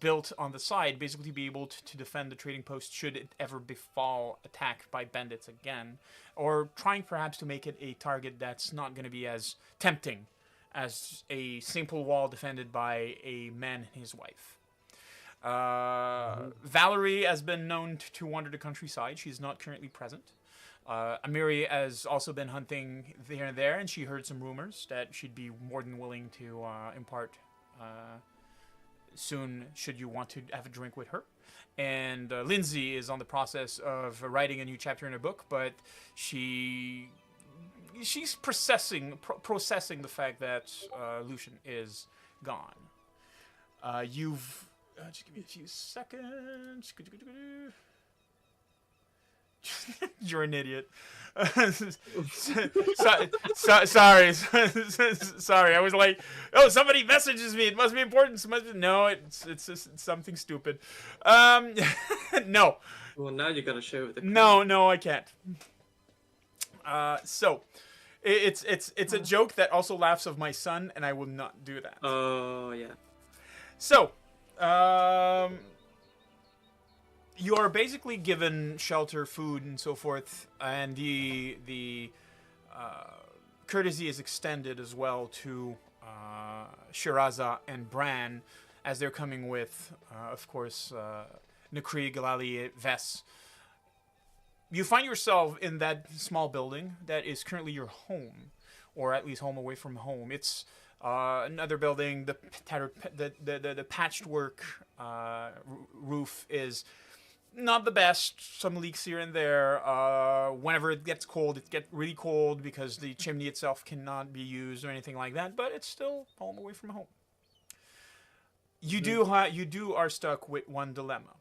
built on the side, basically to be able to defend the trading post should it ever befall attack by bandits again, or trying perhaps to make it a target that's not going to be as tempting as a simple wall defended by a man and his wife. Valerie has been known to wander the countryside. She's not currently present. Amiri has also been hunting here and there, and she heard some rumors that she'd be more than willing to impart soon, should you want to have a drink with her. And Lindsay is on the process of writing a new chapter in her book, but she's processing the fact that Lucian is gone. You've just give me a few seconds. You're an idiot. Sorry. Sorry. I was like, oh, somebody messages me. It must be important. No, it's just something stupid. No. Well, now you gotta share with the. No, I can't. So, it's a joke that also laughs of my son, and I will not do that. Oh yeah. So, you are basically given shelter, food, and so forth, and the courtesy is extended as well to Shiraza and Bran, as they're coming with, of course, Nakri, Galali, Ves. You find yourself in that small building that is currently your home, or at least home away from home. It's another building. The patchwork roof is not the best. Some leaks here and there. Whenever it gets cold, it gets really cold because the chimney itself cannot be used or anything like that. But it's still home away from home. You are stuck with one dilemma.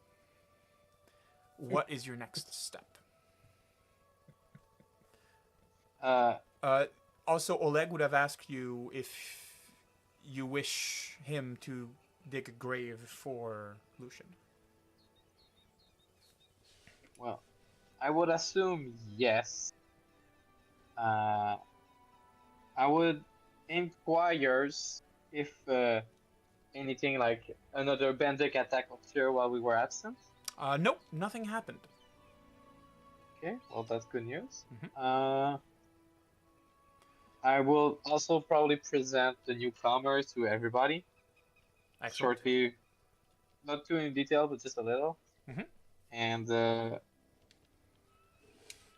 What is your next step? Also, Oleg would have asked you if you wish him to dig a grave for Lucian. Well, I would assume yes. I would inquire if anything like another Bendic attack occurred while we were absent. Nope, nothing happened. Okay, well that's good news. Mhm. I will also probably present the newcomers to everybody. Excellent. Shortly, not too in detail, but just a little. Mhm. And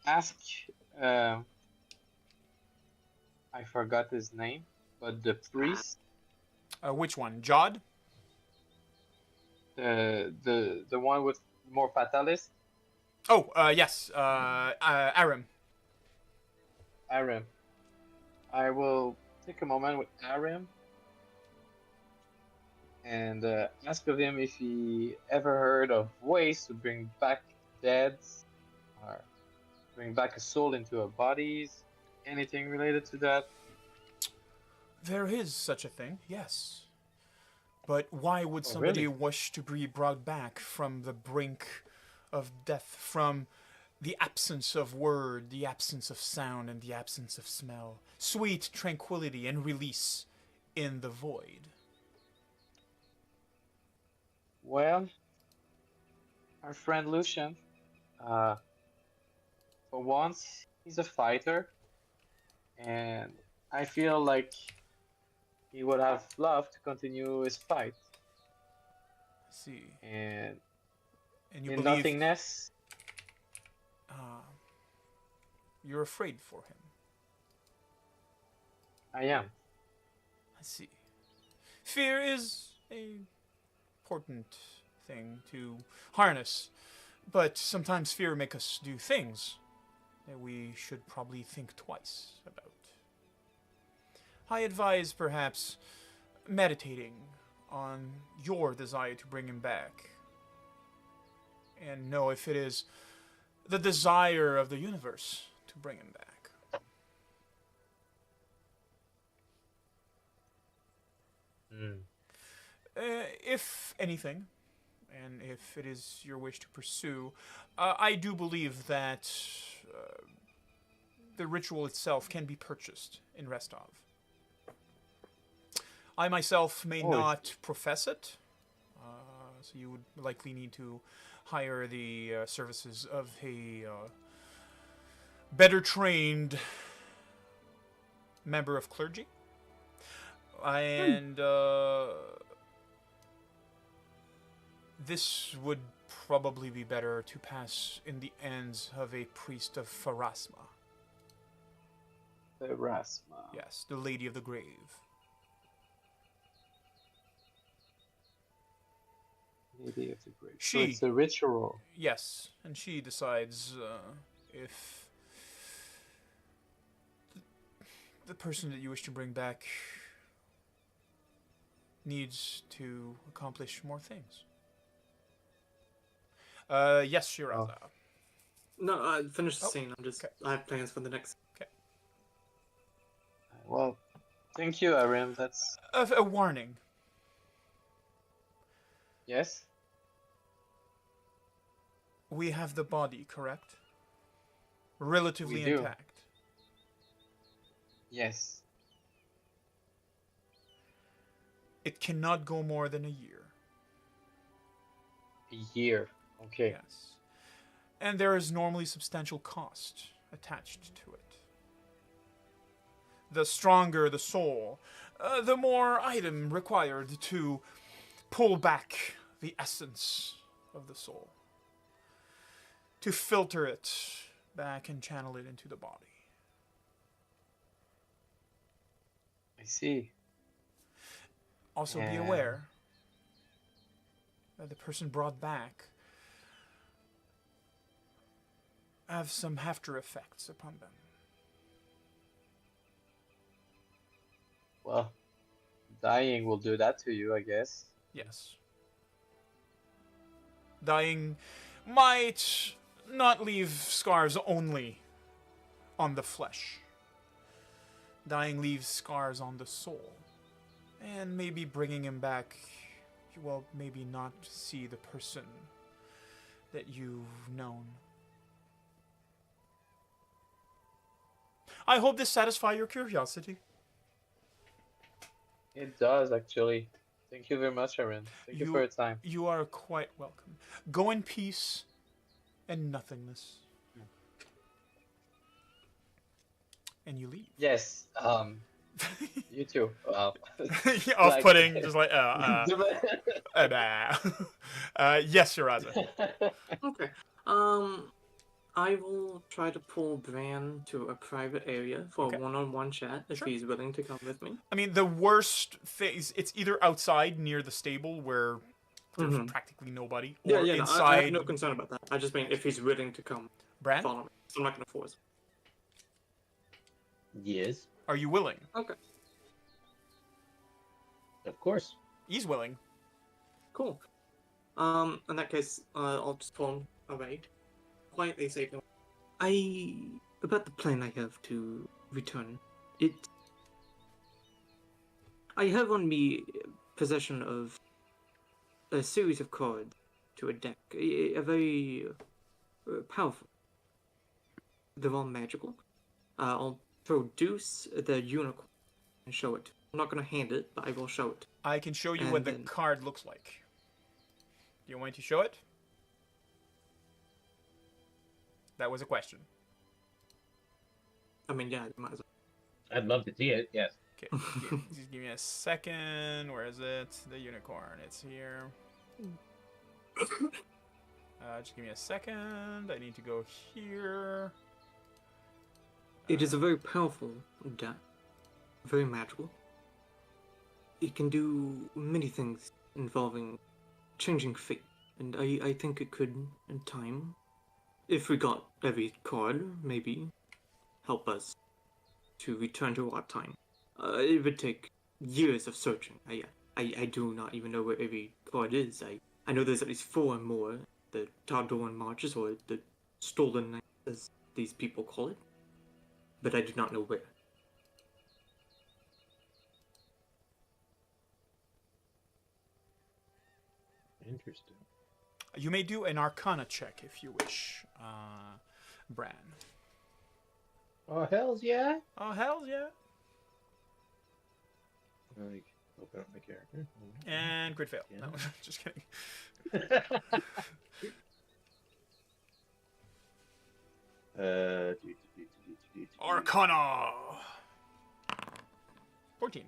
ask, I forgot his name, but the priest, Which one? Jod? the one with more fatalist, Oh, yes. Aram. Aram. I will take a moment with Aram and ask of him if he ever heard of ways to bring back dead or bring back a soul into our bodies. Anything related to that? There is such a thing, yes. But why would somebody really? wish to be brought back from the brink of death, from the absence of word, the absence of sound, and the absence of smell? Sweet tranquility and release in the void. Well, our friend Lucian, for once, he's a fighter, and I feel like he would have loved to continue his fight. See. And And you in believe nothingness, you're afraid for him. I am. I see. Fear is a important thing to harness, but sometimes fear makes us do things that we should probably think twice about. I advise perhaps meditating on your desire to bring him back, and know if it is the desire of the universe to bring him back. If anything, and if it is your wish to pursue, I do believe that the ritual itself can be purchased in Restov. I myself may not profess it, so you would likely need to hire the services of a better trained member of clergy. And This would probably be better to pass in the hands of a priest of Pharasma. Erasma. Yes, the Lady of the Grave. Lady of the Grave. So She. it's a ritual. Yes, and she decides if the person that you wish to bring back needs to accomplish more things. Yes, Shiraza. No, finish the Oh, scene. I'm just. okay. I have plans for the next. Well, thank you, Aaron. That's A warning. yes. We have the body, correct? Relatively We do. intact. Yes. It cannot go more than a year. A year. Okay. Yes. And there is normally substantial cost attached to it. The stronger the soul, the more item required to pull back the essence of the soul. To filter it back and channel it into the body. I see. Also be Yeah. aware that the person brought back have some after effects upon them. Well, dying will do that to you, I guess. Yes. Dying might not leave scars only on the flesh. Dying leaves scars on the soul. And maybe bringing him back, you will maybe not see the person that you've known. I hope this satisfies your curiosity. It does, actually. Thank you very much, Aaron. Thank you for your time. You are quite welcome. Go in peace and nothingness. And you leave. Yes. You too. Wow. Off-putting, just like, yes, Shiraza. Okay. I will try to pull Bran to a private area for Okay. a one-on-one chat if Sure. he's willing to come with me. I mean, the worst thing is it's either outside near the stable where there's Mhm. practically nobody, Yeah, or yeah. No, inside. I have no concern about that. I just mean if he's willing to come Bran, follow me. So I'm not gonna force. Yes, are you willing? Okay. of course. He's willing. Cool. In that case, I'll just pull him away. Quietly say to him, about the plan I have to return. I have on me possession of a series of cards to a deck. A very powerful. They're all magical. I'll produce the unicorn and show it. I'm not gonna hand it, but I will show it. I can show you And what the then- card looks like. Do you want me to show it? That was a question. I mean, yeah, you might as well. I'd love to see it. Yes. Okay, just give me a second. Where is it? The unicorn. It's here. Just give me a second. I need to go here. It is a very powerful deck. Very magical. It can do many things involving changing fate. And I think it could, in time, if we got every card, maybe help us to return to our time. It would take years of searching. I do not even know where every card is. I know there's at least 4 more. The Tardoran Marches, or the Stolen Night, as these people call it. But I do not know where. Interesting. You may do an Arcana check if you wish, Bran. Oh hells yeah! Oh, hell yeah. Like open up my character. And crit fail. Yeah. No, just kidding. Arcana! 14.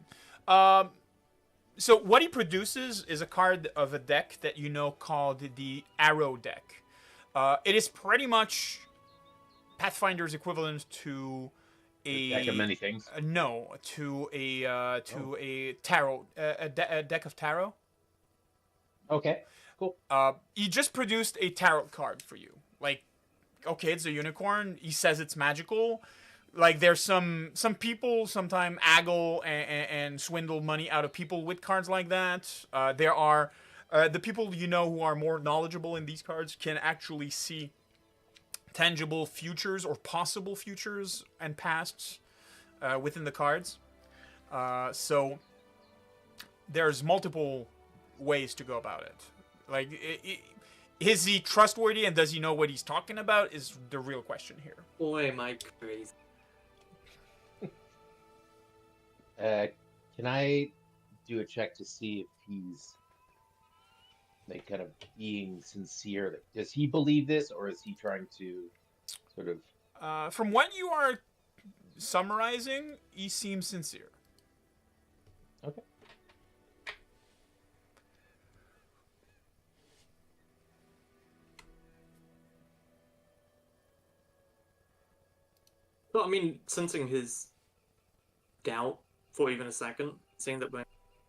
So what he produces is a card of a deck that you know called the Arrow deck. It is pretty much Pathfinder's equivalent to A deck of many things. no, to a tarot, a deck of tarot. Okay, cool. He just produced a tarot card for you. Like, okay, it's a unicorn. He says it's magical. Like, there's some people sometimes aggle and swindle money out of people with cards like that. There are the people you know who are more knowledgeable in these cards can actually see tangible futures or possible futures and pasts within the cards. So there's multiple ways to go about it. Like, is he trustworthy and does he know what he's talking about is the real question here. Boy, am I crazy. Can I do a check to see if he's like kind of being sincere? Like, does he believe this, or is he trying to sort of? From what you are summarizing, he seems sincere. Okay. So, I mean, sensing his doubt for even a second, saying that when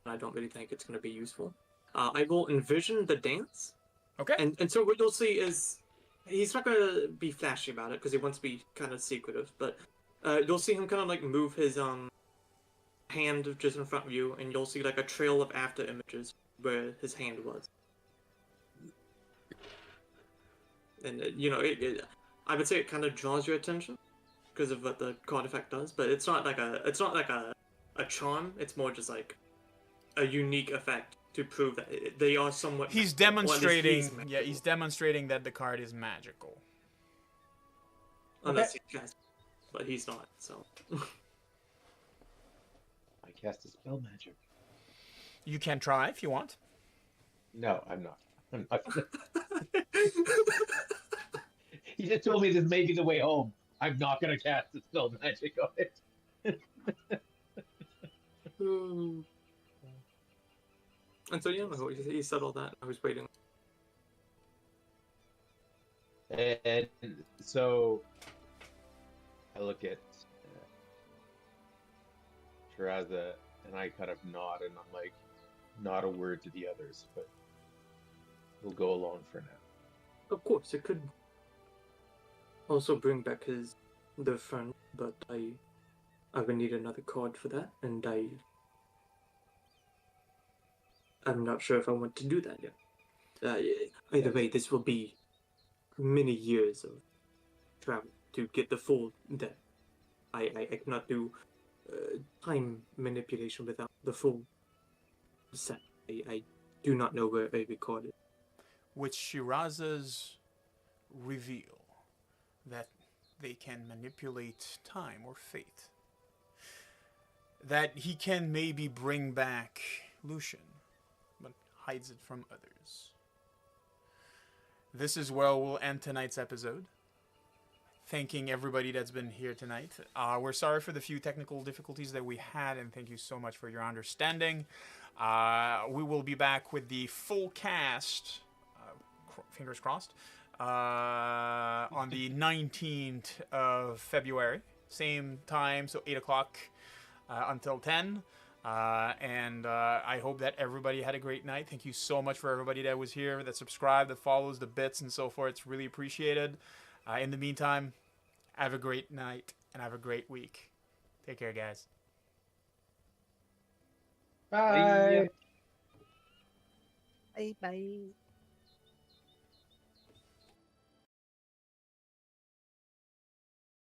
I don't really think it's going to be useful, I will envision the dance. Okay. And so what you'll see is he's not going to be flashy about it because he wants to be kind of secretive, but you'll see him kind of like move his hand just in front of you, and you'll see like a trail of after images where his hand was. And you know, I would say it kind of draws your attention because of what the card effect does, but it's not like a charm. It's more just like a unique effect to prove that they are somewhat. He's magical, or at least demonstrating. he's magical. Yeah, he's demonstrating that the card is magical. Unless he casts, but he's not. So. I cast a spell magic. You can try if you want. No, I'm not. I'm not. He just told me this may be the way home. I'm not gonna cast a spell magic on it. And so yeah, he said all that. I was waiting. And so I look at Shiraza and I kind of nod and I'm like, not a word to the others, but we'll go along for now. Of course, it could also bring back the friend, but I would need another card for that, and I'm not sure if I want to do that yet. Either way, this will be many years of travel to get the full deck. I cannot do time manipulation without the full set. I do not know where I recorded. Which Shiraza's reveal that they can manipulate time or fate. That he can maybe bring back Lucian, but hides it from others. This is where we'll end tonight's episode. Thanking everybody that's been here tonight. We're sorry for the few technical difficulties that we had, and thank you so much for your understanding. We will be back with the full cast, fingers crossed, on the 19th of February. Same time, so 8 o'clock until 10. And I hope that everybody had a great night. Thank you so much for everybody that was here, that subscribed, that follows the bits and so forth. It's really appreciated. In the meantime, have a great night and have a great week. Take care, guys. Bye. Bye bye.